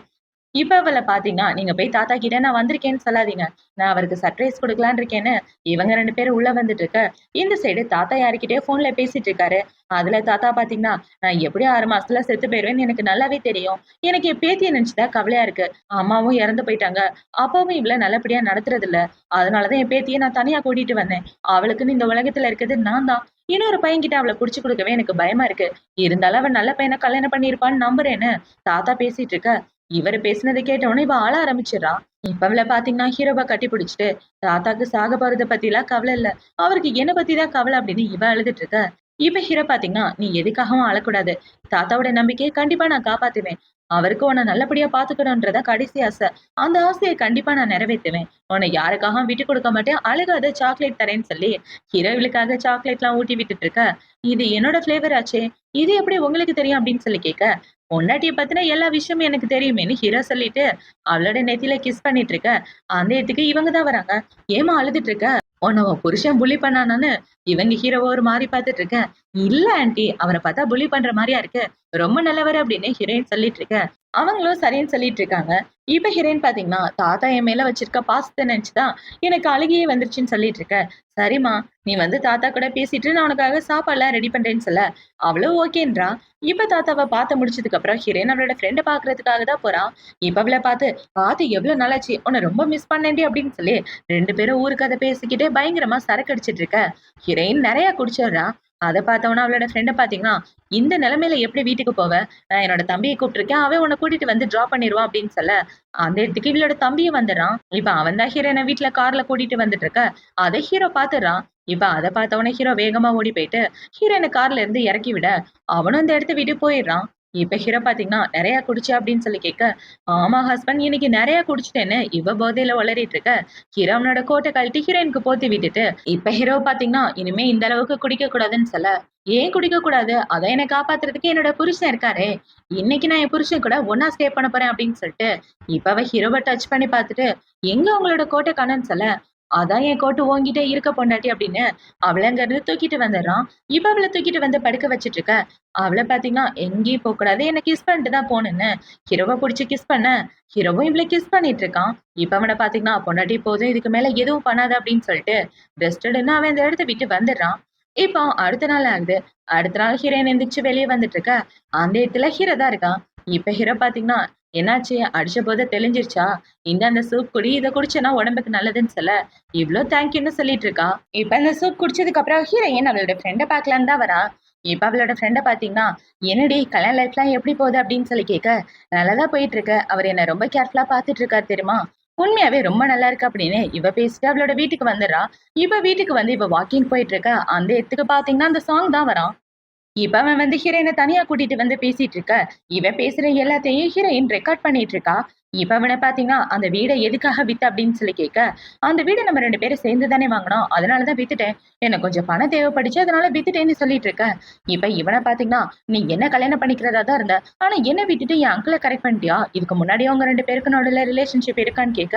இப்ப அவள பார்த்தீங்கன்னா, "நீங்க போய் தாத்தா கிட்ட நான் வந்திருக்கேன்னு சொல்லாதீங்க. நான் அவருக்கு சர்ப்ரைஸ் குடுக்கலான்னு இருக்கேன்னு" இவங்க 2 பேரும் உள்ள வந்துட்டு இருக்க, இந்த சைடு தாத்தா யார்கிட்டயோ ஃபோன்ல பேசிட்டு இருக்காரு. அதுல தாத்தா பார்த்தீங்கன்னா, "நான் எப்படியும் 6 மாசத்துல செத்து போயிருவேன்னு எனக்கு நல்லாவே தெரியும். எனக்கு என் பேத்திய நெனச்சு தான் கவலையா இருக்கு. அம்மாவும் இறந்து போயிட்டாங்க. அப்பாவும் இவள நல்லபடியா நடத்துறதில்ல. அதனால தான் என் பேத்திய நான் தனியா கூட்டிட்டு வந்தேன். அவளுக்குன்னு இந்த உலகத்துல இருக்கிறது நான் தான். இன்னொரு பையன்கிட்ட அவள புடிச்சு குடுக்கவே எனக்கு பயமா இருக்கு. இருந்தாலும் அவ நல்ல பையன கல்யாணம் பண்ணியிருப்பான்னு நம்புறேன்னு" தாத்தா பேசிட்டு இருக்க, இவரு பேசினத கேட்ட உடனே இவ அழ ஆரம்பிச்சிடுறா. இப்ப அவள பாத்தீங்கன்னா ஹீரோவ கட்டி பிடிச்சுட்டு, தாத்தாக்கு சாக போறத பத்திலாம் கவலை இல்ல. அவருக்கு என்ன பத்தி தான் கவலை அப்படின்னு இவ அழுதுட்டு இருக்க. இப்ப ஹீரோ பாத்தீங்கன்னா, "நீ எதுக்காகவும் அழக்கூடாது. தாத்தாவோட நம்பிக்கைய கண்டிப்பா நான் காப்பாத்துவேன். அவருக்கு உன்ன நல்லபடியா பாத்துக்கணும்ன்றத கடைசி ஆசை. அந்த ஆசைய கண்டிப்பா நான் நிறைவேத்துவேன். உன்னை யாருக்காகவும் விட்டுக் கொடுக்க மாட்டேன். அழுகாத சாக்லேட் தரேன்னு" சொல்லி ஹீரோ இவளுக்காக சாக்லேட்லாம் ஊட்டி விட்டுட்டு இருக்க. "இது என்னோட ஃப்ளேவர் ஆச்சே. இது எப்படி உங்களுக்கு தெரியும்?" அப்படின்னு சொல்லி கேட்க, "பொண்டாட்டிய பத்தின எல்லா விஷயமும் எனக்கு தெரியுமேன்னு" ஹீரோ சொல்லிட்டு அவளோட நெத்தியில கிஸ் பண்ணிட்டு இருக்க. அந்த இடத்துக்கு இவங்க தான் வராங்க. "ஏம்மா அழுதுட்டு இருக்க? உன்ன உன் புருஷன் புல்லி பண்ணானான்னு" இவங்க ஹீரோவ ஒரு மாரி பார்த்துட்டு இருக்க. "இல்ல ஆன்ட்டி அவர பார்த்தா புல்லி பண்ற மாரியா இருக்கு. ரொம்ப நல்லவரு" அப்படின்னு ஹீரோயின் சொல்லிட்டு இருக்க. அவங்களும் சரின்னு சொல்லிட்டு இருக்காங்க. இப்ப ஹீரோயின் பார்த்தீங்கன்னா, தாத்தா என் மேல வச்சிருக்க பாசத்த நினைச்சு தான் எனக்கு அழுகையே வந்துருச்சுன்னு சொல்லிட்டு இருக்க. "சரிம்மா, நீ வந்து தாத்தா கூட பேசிட்டு நான் உனக்காக சாப்பாடுலாம் ரெடி பண்றேன்னு" சொல்ல, அவளும் ஓகேன்றா. இப்ப தாத்தாவ பார்த்து முடிச்சதுக்கு அப்புறம் ஹீரோயின் அவளோட ஃப்ரெண்ட பார்க்கறதுக்காக தான் போறா. இப்ப அவள பார்த்து எவ்ளோ நாளாச்சு உன்ன ரொம்ப மிஸ் பண்ணேன்டி அப்படின்னு சொல்லி 2 பேரும் ஊரு கதை பேசிக்கிட்டு பயங்கரமா சரக்கு அடிச்சிட்டு இருக்க. ஹீரோயின் நெறைய குடிச்சிடுறா. அத பார்த்தவொன்னே அவளோட ஃப்ரெண்ட பார்த்தீங்கன்னா, "இந்த நிலைமையில எப்படி வீட்டுக்கு போவ? நான் என்னோட தம்பிய கூப்பிட்டுருக்கேன். அவன் உன்ன கூட்டிட்டு வந்து டிராப் பண்ணிருவான்" அப்படின்னு சொல்ல, அந்த இடத்துக்கு இவளோட தம்பியும் வந்துடுறான். இப்ப அவன் தான் ஹீரோயின வீட்ல கார்ல கூட்டிட்டு வந்துட்டு இருக்க. அத ஹீரோ பார்த்துடுறான். இப்ப அத பார்த்தவொன்னே ஹீரோ வேகமா ஓடி போயிட்டு ஹீரோயின கார்ல இருந்து இறக்கி விட, அவனும் அந்த இடத்த விட்டு போயிடுறான். இப்ப ஹீரோ பாத்தீங்கன்னா, "நெறைய குடிச்ச?" அப்படின்னு சொல்லி கேட்க, "ஆமா ஹஸ்பண்ட் இன்னைக்கு நெறைய குடிச்சுட்டேன்னு" இவ போதையில ஒளறிட்டு இருக்க, ஹீரோ அவனோட கோட்ட கழட்டி ஹீரோயினுக்கு போத்தி விட்டுட்டு, இப்ப ஹீரோ பாத்தீங்கன்னா, "இனிமே இந்த அளவுக்கு குடிக்க கூடாதுன்னு சொல்ல, ஏன் குடிக்க கூடாது? அதான் என்ன காப்பாத்துறதுக்கு என்னோட புருஷன் இருக்காரே! இன்னைக்கு நான் என் புருஷன் கூட ஒண்ணா ஸ்டே பண்ண போறேன்" அப்படின்னு சொல்லிட்டு, இப்ப அவ ஹீரோவ டச் பண்ணி பாத்துட்டு, "எங்க உங்களோட கோட்ட காணோம்னு" சொல்ல, "அதான் என் கோட்டு உன்கிட்ட இருக்க பொண்டாட்டி" அப்படின்னு அவள அங்கிருந்து தூக்கிட்டு வந்துடுறான். இப்ப அவள தூக்கிட்டு வந்து படுக்க வச்சுட்டு இருக்க, அவள பாத்தீங்கன்னா, எங்கேயும் போக்கூடாது. என்ன கிஸ் பண்ணிட்டு தான் போணுன்னு, ஹீரோவ புடிச்சு கிஸ் பண்ண, ஹீரோவும் இவள கிஸ் பண்ணிட்டு இருக்கான். இப்ப அவன பாத்தீங்கன்னா, பொண்டாட்டி போதும் இதுக்கு மேல எதுவும் பண்ணாத அப்படின்னு சொல்லிட்டு, ரெஸ்ட் எடுன்னு அவன் அந்த இடத்த விட்டு வந்துடுறான். இப்போ அடுத்த நாள் ஆகுது. அடுத்த நாள் ஹீரோயின் எந்திரிச்சு வெளிய வந்துட்டு இருக்க, அந்த இடத்துல ஹீரோ தான் இருக்கான். இப்ப ஹீரோ பாத்தீங்கன்னா, "என்னாச்சு? அடிச்ச போத தெளிஞ்சிருச்சா? இந்தா அந்த சூப் குடி. இத குடிச்சேன்னா உடம்புக்கு நல்லதுன்னு" சொல்ல, இவ்ளோ தேங்க்யூன்னு சொல்லிட்டு இருக்கா. இப்ப அந்த சூப் குடிச்சதுக்கு அப்புறம் ஹீரோயின் அவளோட ஃப்ரெண்ட பாக்கலான்னு தான் வரா. இப்ப அவளோட ஃப்ரெண்ட பாத்தீங்கன்னா, "என்னடி கல்யாண லைஃப்லாம் எப்படி போகுது?" அப்படின்னு சொல்லி கேட்க, "நல்லாதான் போயிட்டு இருக்கு. அவர் என்ன ரொம்ப கேர்ஃபுல்லா பாத்துட்டு இருக்காரு தெரியுமா? உண்மையாவே ரொம்ப நல்லா இருக்கு" அப்படின்னு இவ பேசிட்டு அவளோட வீட்டுக்கு வந்துடுறா. இவ வீட்டுக்கு வந்து இவ வாக்கிங் போயிட்டு இருக்க, அந்த இடத்துக்கு பாத்தீங்கன்னா அந்த சாங் தான் வரான். இப்ப அவன் வந்து ஹீரோயின தனியா கூட்டிட்டு வந்து பேசிட்டு இருக்க, இவன் பேசுற எல்லாத்தையும் ஹீரோயின் ரெக்கார்ட் பண்ணிட்டு இருக்கா. இப்ப அவன பாத்தீங்கன்னா, அந்த வீட எதுக்காக வித்த அப்படின்னு சொல்லி கேட்க, அந்த வீட நம்ம 2 பேரும் சேர்ந்து தானே வாங்குனோம். அதனால தான் வித்துட்டேன். எனக்கு கொஞ்சம் பணம் தேவைப்பட்டுச்சு. அதனால வித்துட்டேன்னு சொல்லிட்டு இருக்க. இப்ப இவன பாத்தீங்கன்னா, "நீ என்ன கல்யாணம் பண்ணிக்கிறதா தான் இருந்த. ஆனா என்ன விட்டுட்டு என் அங்கிள கரெக்ட் பண்ணிட்டியா? இதுக்கு முன்னாடி உங்க 2 பேருக்கு நடுவுல ரிலேஷன்ஷிப் இருக்கான்னு" கேட்க,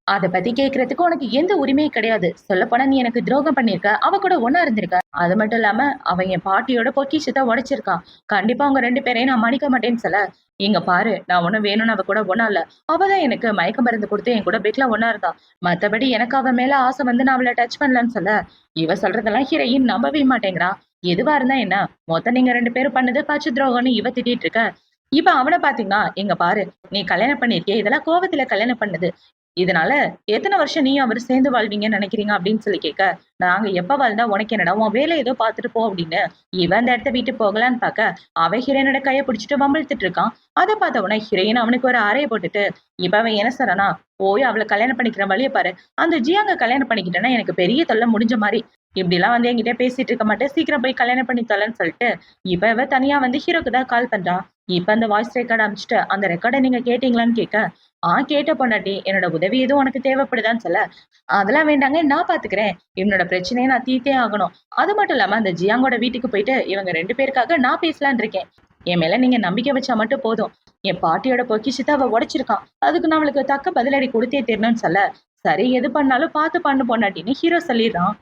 "அத பத்தி கேட்கறதுக்கு உனக்கு எந்த உரிமையும் கிடையாது. சொல்லப்போனா நீ எனக்கு துரோகம் பண்ணியிருக்க. அவ கூட ஒண்ணா இருந்திருக்க. அது மட்டும் இல்லாம, அவன் என் பாட்டியோட பொக்கிஷத்த உடைச்சிருக்கான். கண்டிப்பா உங்க 2 பேரையும் நான் மன்னிக்க மாட்டேன்னு" சொல்ல, "இங்க பாரு, நான் ஒண்ணும் வேணும்னு அவ கூட ஒண்ணா இல்ல. அவ தான் எனக்கு மயக்க மருந்து குடுத்து என் கூட பெட்ல ஒண்ணா இருந்தா. மத்தபடி எனக்கு அவ மேல ஆசை வந்து நான் அவள டச் பண்ணலன்னு" சொல்ல, இவ சொல்றதெல்லாம் ஹீரோயின் நம்பவே மாட்டேங்கிறா. எதுவா இருந்தா என்ன? மொத்தம் நீங்க 2 பேரும் பண்ணது பச்ச துரோகம்னு இவ திட்டிட்டு இருக்க. இப்ப அவன பாத்தீங்கன்னா, "இங்க பாரு, நீ கல்யாணம் பண்ணியிருக்கியே, இதெல்லாம் கோவத்துல கல்யாணம் பண்ணது. இதனால எத்தன வருஷம் நீயும் அவரும் சேர்ந்து வாழ்வீங்கன்னு நினைக்கிறீங்க?" அப்படின்னு சொல்லி கேட்க, "நாங்க எப்ப வாழ்ந்தா உனக்கு என்னடா? உன் வேலைய ஏதோ பார்த்துட்டு போ" அப்படின்னு இவன் அந்த இடத்த விட்டு போகலான்னு பார்க்க, அவன் ஹீரோயினோட கைய பிடிச்சிட்டு வம்பிழுத்துட்டு இருக்கான். அத பார்த்த உடனே ஹீரோயின் அவனுக்கு ஒரு அறைய போட்டுட்டு, இப்ப அவன் என்ன சொல்றான்னா, "போய் அவள கல்யாணம் பண்ணிக்கிற வழிய பாரு. அந்த ஜியாங்க கல்யாணம் பண்ணிக்கிட்டேன்னா எனக்கு பெரிய தொல்லை முடிஞ்ச மாரி. இப்படிலாம் வந்து என்கிட்ட பேசிட்டு இருக்க மாட்டேன். சீக்கிரம் போய் கல்யாணம் பண்ணி தொலைன்னு" சொல்லிட்டு, இப்ப இவ தனியா வந்து ஹீரோக்கு தான் கால் பண்றா. இப்ப அந்த வாய்ஸ் ரெக்கார்ட் அனுப்பிச்சுட்டு, "அந்த ரெக்கார்ட நீங்க கேட்டீங்களான்னு?" கேட்க, கேட்ட பொண்டாட்டி. என்னோட உதவி எதுவும் உனக்கு தேவைப்படுதான்னு சொல்ல, அதெல்லாம் வேண்டாங்க நான் பாத்துக்கிறேன். என்னோட பிரச்சனைய நான் தீர்த்தே ஆகணும். அது மட்டும் இல்லாம அந்த ஜியாங்கோட வீட்டுக்கு போயிட்டு இவங்க 2 பேருக்காக நான் பேசலான்னு இருக்கேன். என் மேல நீங்க நம்பிக்கை வச்சா மட்டும் போதும். என் பாட்டியோட பொக்கிஷத்த அவ உடைச்சிருக்கான். அதுக்கு நான் அவளுக்கு தக்க பதிலடி கொடுத்தே தீரணும்னு சொல்ல, சரி எது பண்ணாலும் பார்த்து பண்ணு பொண்டாட்டின்னு ஹீரோ சொல்லிடுறான்.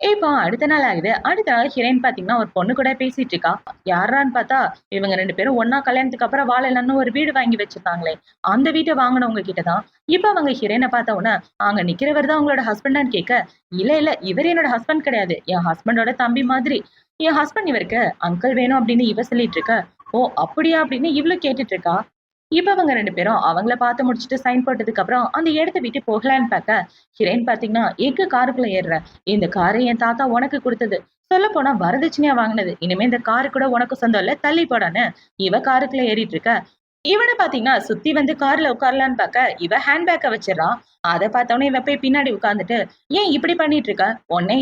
இப்போ அடுத்த நாள் ஆகுது. அடுத்த நாள் ஹீரோயின் பாத்தீங்கன்னா, ஒரு பொண்ணு கூட பேசிட்டு இருக்கா. யார்றான்னு பாத்தா, இவங்க 2 பேரும் ஒண்ணா கல்யாணத்துக்கு அப்புறம் வாழலாம்னு ஒரு வீடு வாங்கி வச்சிருந்தாங்களே, அந்த வீட்ட வாங்குனவங்க கிட்ட தான். இப்ப அவங்க ஹீரோயின பாத்த உடனே, "அங்க நிக்கிறவர் தான் உங்களோட ஹஸ்பண்டான்னு?" கேட்க, "இல்ல, இல்ல. இவரு என்னோட ஹஸ்பண்ட் கிடையாது. என் ஹஸ்பண்டோட தம்பி மாதிரி. என் ஹஸ்பண்ட் இவருக்கு அங்கிள் வேணும்" அப்படின்னு இவ சொல்லிட்டு இருக்க. "ஓ! அப்படியா?" அப்படின்னு இவளும் கேட்டுட்டு இருக்கா. இப்ப அவங்க 2 பேரும் அவங்கள பார்த்து முடிச்சுட்டு சைன் போட்டதுக்கு அப்புறம் அந்த இடத்த விட்டு போகலான்னு பார்க்க, ஹீரோயின் பார்த்தீங்கன்னா, "எங்க காருக்குள்ள ஏறுற? இந்த காரு என் தாத்தா உனக்கு குடுத்தது. சொல்லப்போனா வரதட்சணையா வாங்குனது. இனிமே இந்த காரு கூட உனக்கு சொந்தம் இல்ல. தள்ளி போடான்னு" இவ காருக்குள்ள ஏறிட்டு இருக்க. இவன பார்த்தீங்கன்னா, சுத்தி வந்து கார்ல உட்காரலான்னு பார்க்க, இவ ஹேண்ட் பேக்க வச்சிர்றா. அத பார்த்தோனே இவ போய் பின்னாடி உட்கார்ந்துட்டு, "ஏன் இப்படி பண்ணிட்டு இருக்க?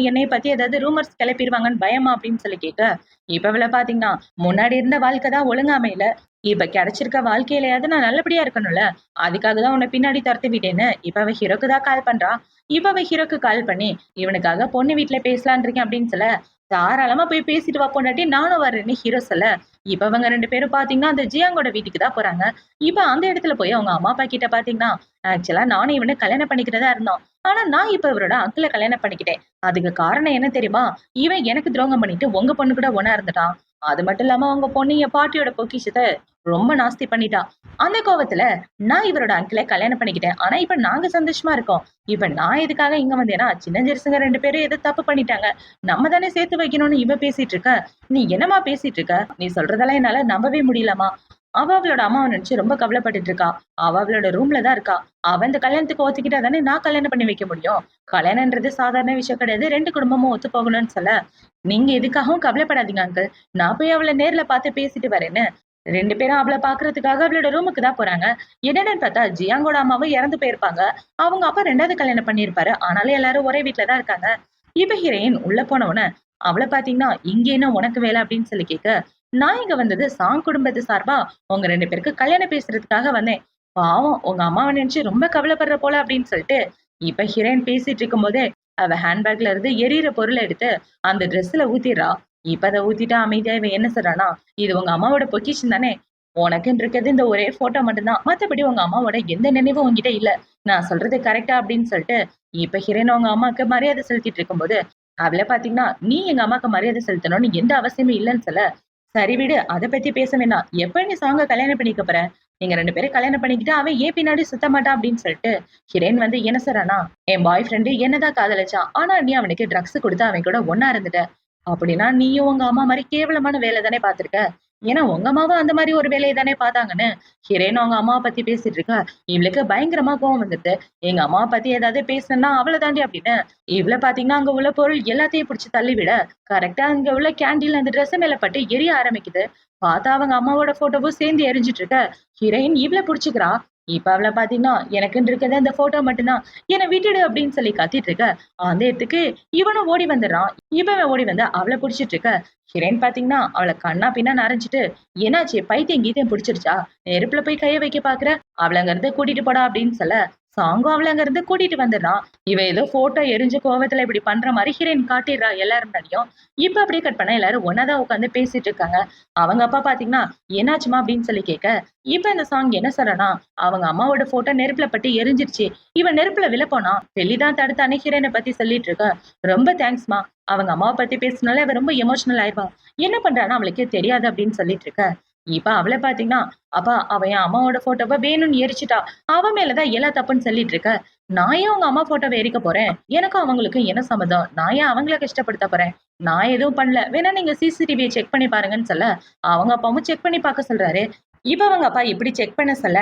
என்னைய பத்தி ஏதாவது ரூமர்ஸ் கிளப்பிருவாங்கன்னு பயமா?" அப்படின்னு சொல்லி கேட்க, இப்ப இவள பார்த்தீங்கன்னா, "முன்னாடி இருந்த வாழ்க்கை தான் ஒழுங்கா அமையல. இப்ப கிடைச்சிருக்க வாழ்க்கையிலயாவது நான் நல்லபடியா இருக்கணும்ல. அதுக்காக தான் உன்ன பின்னாடி தொரத்தி விட்டேன்னு" இப்ப அவ ஹீரோக்கு தான் கால் பண்றா. இப்ப அவ ஹீரோக்கு கால் பண்ணி, "இவனுக்காக பொண்ணு வீட்ல பேசலான்னு இருக்கேன்" அப்படின்னு சொல்ல, "தாராளமா போய் பேசிட்டு வா பொண்டாட்டி, நானும் வரேன்னு" ஹீரோ சொல்ல, இப்ப அவங்க 2 பேரும் பார்த்தீங்கன்னா, அந்த ஜியாங்கோட வீட்டுக்கு தான் போறாங்க. இப்ப அந்த இடத்துல போய் அவங்க அம்மா, அப்பா கிட்ட பார்த்தீங்கன்னா, "ஆக்சுவலா நானும் இவனும் கல்யாணம் பண்ணிக்கிறதா இருந்தோம். ஆனா நான் இப்ப இவரோட அங்கிள கல்யாணம் பண்ணிக்கிட்டேன். அதுக்கு காரணம் என்ன தெரியுமா? இவன் எனக்கு துரோகம் பண்ணிட்டு உங்க பொண்ணு கூட ஒண்ணா இருந்துட்டான். அது மட்டும் இல்லாம உங்க பொண்ணு என் பாட்டியோட பொக்கிஷத்த ரொம்ப நாஸ்தி பண்ணிட்டா. அந்த கோவத்துல நான் இவரோட அங்கிள கல்யாணம் பண்ணிக்கிட்டேன். ஆனா இப்ப நாங்க சந்தோஷமா இருக்கோம். இப்ப நான் எதுக்காக இங்க வந்தேன்னா, சின்னஞ்சிறுசுங்க 2 பேரும் ஏதோ தப்பு பண்ணிட்டாங்க. நம்ம தானே சேர்த்து வைக்கணும்னு" இவ பேசிட்டு இருக்க. "நீ என்னம்மா பேசிட்டு இருக்க? நீ சொல்றதெல்லாம் என்னால நம்பவே முடியலம்மா." அவளோட அம்மாவ நினைச்சு ரொம்ப கவலைப்பட்டுட்டு இருக்கா. அவளோட ரூம்ல தான் இருக்கா. அவ இந்த கல்யாணத்துக்கு ஒத்துக்கிட்டா தானே நான் கல்யாணம் பண்ணி வைக்க முடியும். கல்யாணம்ன்றது சாதாரண விஷயம் கிடையாது. 2 குடும்பமும் ஒத்து போகணும்னு சொல்ல, "நீங்க எதுக்காகவும் கவலைப்படாதீங்க அங்கிள். நான் போய் அவள நேர்ல பார்த்து பேசிட்டு வரேன்னு" 2 பேரும் அவள பார்க்கறதுக்காக அவளோட ரூமுக்கு தான் போறாங்க. என்னடான்னு பார்த்தா ஜியாங்கோட அம்மாவும் இறந்து போயிருப்பாங்க. அவங்க அப்பா 2வது கல்யாணம் பண்ணியிருப்பாரு. ஆனாலும் எல்லாரும் ஒரே வீட்ல தான் இருக்காங்க. இப்ப ஹீரோயின் உள்ள போன உடனே அவள பார்த்தீங்கன்னா, "இங்க என்ன உனக்கு வேலை?" அப்படின்னு சொல்லி கேட்க, நான் இங்க வந்தது சாங் குடும்பத்து சார்பா உங்க 2 பேருக்கு கல்யாணம் பேசுறதுக்காக வந்தேன். பாவம் உங்க அம்மாவ நினைச்சு ரொம்ப கவலைப்படுற போல அப்படின்னு சொல்லிட்டு, இப்ப ஹீரோயின் பேசிட்டு இருக்கும்போதே, அவ ஹேண்ட்பேக்ல இருந்து எரியிற பொருள எடுத்து அந்த ட்ரெஸ்ல ஊத்திர்றா. இப்ப அத ஊத்திட்டு அமைதியா இவன் என்ன சொல்றான்னா, "இது உங்க அம்மாவோட பொக்கிஷம் தானே? உனக்குன்னு இருக்கிறது இந்த ஒரே ஃபோட்டோ மட்டும் தான். மத்தபடி உங்க அம்மாவோட எந்த நினைவும் உன்கிட்ட இல்ல. நான் சொல்றது கரெக்ட்டா?" அப்படின்னு சொல்லிட்டு, இப்ப ஹீரோயின் அவங்க அம்மாக்கு மரியாதை செலுத்திட்டு இருக்கும்போது, அவள பாத்தீங்கன்னா, "நீ எங்க அம்மாக்கு மரியாதை செலுத்தணும்னு எந்த அவசியமும் இல்லன்னு சொல்ல, சரி விடு. அத பத்தி பேச வேணாம். எப்ப நீ சாங்க கல்யாணம் பண்ணிக்க போற? நீங்க 2 பேரும் கல்யாணம் பண்ணிக்கிட்டா, அவன் ஏன் பின்னாடி சுத்த மாட்டான் அப்படின்னு சொல்லிட்டு, ஹிரேன் வந்து என்ன சொல்றான்னா, என் பாய் ஃப்ரெண்டு என்னதான் காதலிச்சான். ஆனா நீ அவனுக்கு ட்ரக்ஸ் குடுத்து அவன் கூட ஒண்ணா இருந்துட்ட. அப்படின்னா நீயும் உங்க அம்மா மாரி கேவலமான வேலை தானே பார்த்திருக்க. ஏன்னா உங்க அம்மாவும் அந்த மாரி ஒரு வேலைய தானே பார்த்தாங்கன்னு, ஹிரேன் அவங்க அம்மாவ பத்தி பேசிட்டு இருக்கா. இவளுக்கு பயங்கரமா கோவம் வந்துருது. எங்க அம்மாவ பத்தி ஏதாவது பேசுனேன்னா அவள தாண்டி அப்படின்னு, இவள பாத்தீங்கன்னா அங்க உள்ள பொருள் எல்லாத்தையும் புடிச்சு தள்ளி விட, கரெக்ட்டா அங்க உள்ள கேண்டில் அந்த ட்ரெஸ் மேல பட்டு எரிய ஆரம்பிக்குது. பார்த்தா அவங்க அம்மாவோட போட்டோவும் சேர்ந்து எரிஞ்சிட்டு இருக்க. ஹீரோயின் இவள புடிச்சுக்கிறா. இப்ப அவள பாத்தீங்கன்னா, எனக்குன்னு இருக்கிறது அந்த போட்டோ மட்டும்தான். என்ன விட்டுடு அப்படின்னு சொல்லி கத்திட்டு இருக்க. அந்த இடத்துக்கு இவனும் ஓடி வந்துடுறான். இவன் ஓடி வந்து அவள புடிச்சிட்டு இருக்க. ஹீரோயின் பாத்தீங்கன்னா, அவள கண்ணா பின்னான்னு அரைஞ்சிட்டு, என்னாச்சு பைத்தியம் கீத்தியம் புடிச்சிருச்சா? நெருப்புல போய் கைய வைக்க பாக்குற? அவள அங்க இருந்து கூட்டிட்டு போடா அப்படின்னு சொல்ல, சாங்கும் அவள அங்க இருந்து கூட்டிட்டு வந்துடுறான். இவ ஏதோ போட்டோ எரிஞ்ச கோவத்துல இப்படி பண்ற மாதிரி ஹீரோயின் காட்டிடுறா எல்லாரும் முன்னாடியும். இப்ப அப்படியே கட் பண்ணா எல்லாரும் ஒன்னாதான் உட்காந்து பேசிட்டு இருக்காங்க. அவங்க அப்பா பாத்தீங்கன்னா, என்னாச்சுமா அப்படின்னு சொல்லி கேட்க, இப்ப இந்த சாங் என்ன சொல்றனா, அவங்க அம்மாவோட போட்டோ நெருப்புல பட்டு எரிஞ்சிருச்சு. இவன் நெருப்புல விழப்போனா, வெளிதான் தடுத்தானே ஹீரோயினை பத்தி சொல்லிட்டு இருக்க. ரொம்ப தேங்க்ஸ்மா. அவங்க அம்மாவை பத்தி பேசினாலே அவ ரொம்ப எமோஷனல் ஆயிடுவா. என்ன பண்றான்னு அவளுக்கே தெரியாது அப்படின்னு சொல்லிட்டு இருக்க. இப்ப அவளை பாத்தீங்கன்னா, அப்பா அவ என் அம்மாவோட போட்டோவை வேணும்னு எரிச்சுட்டா. அவ மேலதான் எல்லா தப்புன்னு சொல்லிட்டு இருக்க. நான் ஏன் உங்க அம்மா போட்டோவை எரிக்க போறேன்? எனக்கும் அவங்களுக்கும் என்ன சம்மதம்? நான் ஏன் அவங்கள கஷ்டப்படுத்த போறேன்? நான் எதுவும் பண்ணல. வேணா நீங்க சிசிடிவியை செக் பண்ணி பாருங்கன்னு சொல்ல, அவங்க அப்பாவும் செக் பண்ணி பார்க்க சொல்றாரு. இப்ப அவங்க அப்பா இப்படி செக் பண்ண சொல்ல,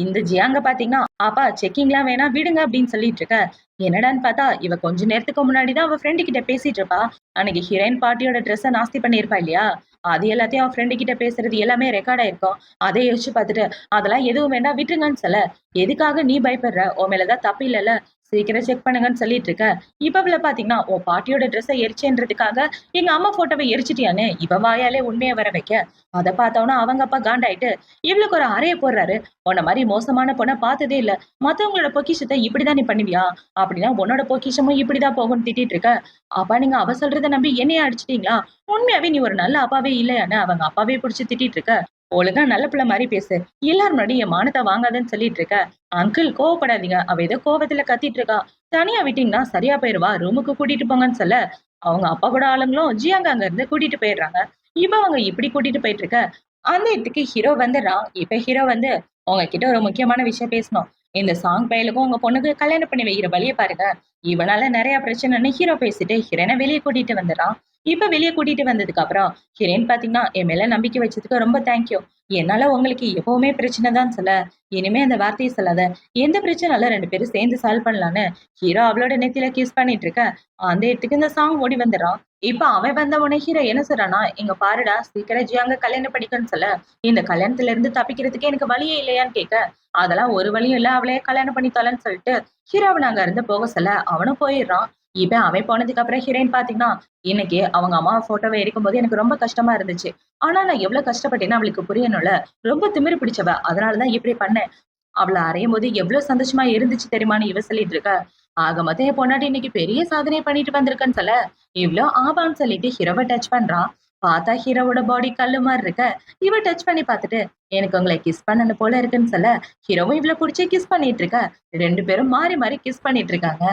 இந்த ஜியாங்க பாத்தீங்கன்னா, அப்பா செக்கிங்லாம் வேணாம் விடுங்க அப்படின்னு சொல்லிட்டு இருக்க. என்னடான்னு பார்த்தா, இவ கொஞ்ச நேரத்துக்கு முன்னாடிதான் அவ ஃப்ரெண்டு கிட்ட பேசிட்டு இருப்பா. அன்னைக்கு ஹீரோயின் பார்ட்டியோட ட்ரெஸ்ஸ நாஸ்தி பண்ணியிருப்பா இல்லையா? அது எல்லாத்தையும் அவ ஃப்ரெண்டு கிட்ட பேசுறது எல்லாமே ரெக்கார்ட் ஆயிருக்கும். அதை யோசிச்சு பார்த்துட்டு, அதெல்லாம் எதுவும் வேண்டாம் விட்டுருங்கன்னு சொல்ல, எதுக்காக நீ பயப்படுற? உன் மேலதான் தப்பு இல்லல்ல. சீக்கிரம் செக் பண்ணுங்கன்னு சொல்லிட்டு இருக்க. இப்ப இவள பாத்தீங்கன்னா, உன் பாட்டியோட ட்ரெஸ்ஸை எரிச்சேன்றதுக்காக எங்க அம்மா போட்டோவை எரிச்சிட்டியான்னு இவ வாயாலே உண்மையை வர வைக்க, அதை பார்த்தோன்னா அவங்க அப்பா காண்டாயிட்டு, இவளுக்கு ஒரு அறைய போடுறாரு. உன்ன மாதிரி மோசமான பொண்ணை பார்த்ததே இல்ல. மத்தவங்களோட பொக்கிஷத்தை இப்படிதான் நீ பண்ணுவியா? அப்படின்னா உன்னோட பொக்கிஷமும் இப்படிதான் போகும்னு திட்டிட்டு இருக்க. அப்பா நீங்க அவ சொல்றதை நம்பி என்னைய அடிச்சிட்டீங்களா? உண்மையாவே நீ ஒரு நல்ல அப்பாவே இல்லையான்னு அவங்க அப்பாவே புடிச்சு திட்டிட்டு இருக்க. ஒழுங்கா நல்ல பிள்ளை மாதிரி பேசு. எல்லாரும் முன்னாடி என் மானத்தை வாங்காதன்னு சொல்லிட்டு இருக்க. அங்கிள் கோவப்படாதீங்க. அவ ஏதோ கோவத்துல கத்திட்டு இருக்கா. தனியா விட்டீங்கன்னா சரியா போயிருவா. ரூமுக்கு கூட்டிட்டு போங்கன்னு சொல்ல, அவங்க அப்பா கூட ஆளுங்களும் ஜியாங்க அங்க இருந்து கூட்டிட்டு போயிடுறாங்க. இப்ப அவங்க இப்படி கூட்டிட்டு போயிட்டு இருக்க. அந்த இடத்துக்கு ஹீரோ வந்துடுறான். இப்ப ஹீரோ வந்து, உங்ககிட்ட ஒரு முக்கியமான விஷயம் பேசணும். இந்த சாங் பயலுக்கும் உங்க பொண்ணுக்கு கல்யாணம் பண்ணி வைக்கிற வழிய பாருங்க. இவனால நிறைய பிரச்சனைன்னு ஹீரோ பேசிட்டு ஹீரோனை வெளியே கூட்டிட்டு வந்துடுறான். இப்ப வெளியே கூட்டிட்டு வந்ததுக்கு அப்புறம் ஹீரோயின் பாத்தீங்கன்னா, என் மேல நம்பிக்கை வச்சதுக்கு ரொம்ப தேங்க்யூ. என்னால உங்களுக்கு எப்பவுமே பிரச்சனை தான் சொல்ல. இனிமே அந்த வார்த்தையை சொல்லாத. எந்த பிரச்சனைனால 2 பேரும் சேர்ந்து சால்வ் பண்ணலான்னு ஹீரோ அவளோட நெத்தியில கிஸ் பண்ணிட்டு இருக்க. அந்த இடத்துக்கு இந்த சாங் ஓடி வந்துடுறான். இப்ப அவன் வந்த உடனே ஹீரோ என்ன சொல்றானா, இங்க பாருடா சீக்கிரம் ஜியாங்க கல்யாணம் பண்ணிக்கன்னு சொல்ல, இந்த கல்யாணத்துல இருந்து தப்பிக்கிறதுக்கு எனக்கு வழியே இல்லையான்னு கேட்க, அதெல்லாம் ஒரு வழியும் இல்ல அவளையே கல்யாணம் பண்ணி தொலைன்னு சொல்லிட்டு ஹீரோவை அங்க இருந்து போக சொல்ல அவனும் போயிடுறான். இப்ப அவன் போனதுக்கு அப்புறம் ஹீரோயின் பாத்தீங்கன்னா, இன்னைக்கு அவங்க அம்மா போட்டோவை எரிக்கும்போது எனக்கு ரொம்ப கஷ்டமா இருந்துச்சு. ஆனா நான் எவ்வளவு கஷ்டப்பட்டேன்னு அவளுக்கு புரியணும்ல. ரொம்ப திமிரு பிடிச்சவ. அதனாலதான் இப்படி பண்ணேன். அவள அறையும் போது எவ்வளவு சந்தோஷமா இருந்துச்சு தெரியுமான்னு இவ சொல்லிட்டு இருக்க. ஆக மொத்தம் என் பொண்டாட்டி இன்னைக்கு பெரிய சாதனை பண்ணிட்டு வந்திருக்கன்னு சொல்ல, இவ்ளோ ஆபான்னு சொல்லிட்டு ஹீரோவை டச் பண்றான். பார்த்தா ஹீரோவோட பாடி கல்லு மாதிரி இருக்க. இவ டச் பண்ணி பார்த்துட்டு, எனக்கு உங்களை கிஸ் பண்ணணும் போல இருக்குன்னு சொல்ல, ஹீரோவும் இவ்வளவு பிடிச்சி கிஸ் பண்ணிட்டு இருக்க. 2 பேரும் மாறி மாறி கிஸ் பண்ணிட்டு இருக்காங்க.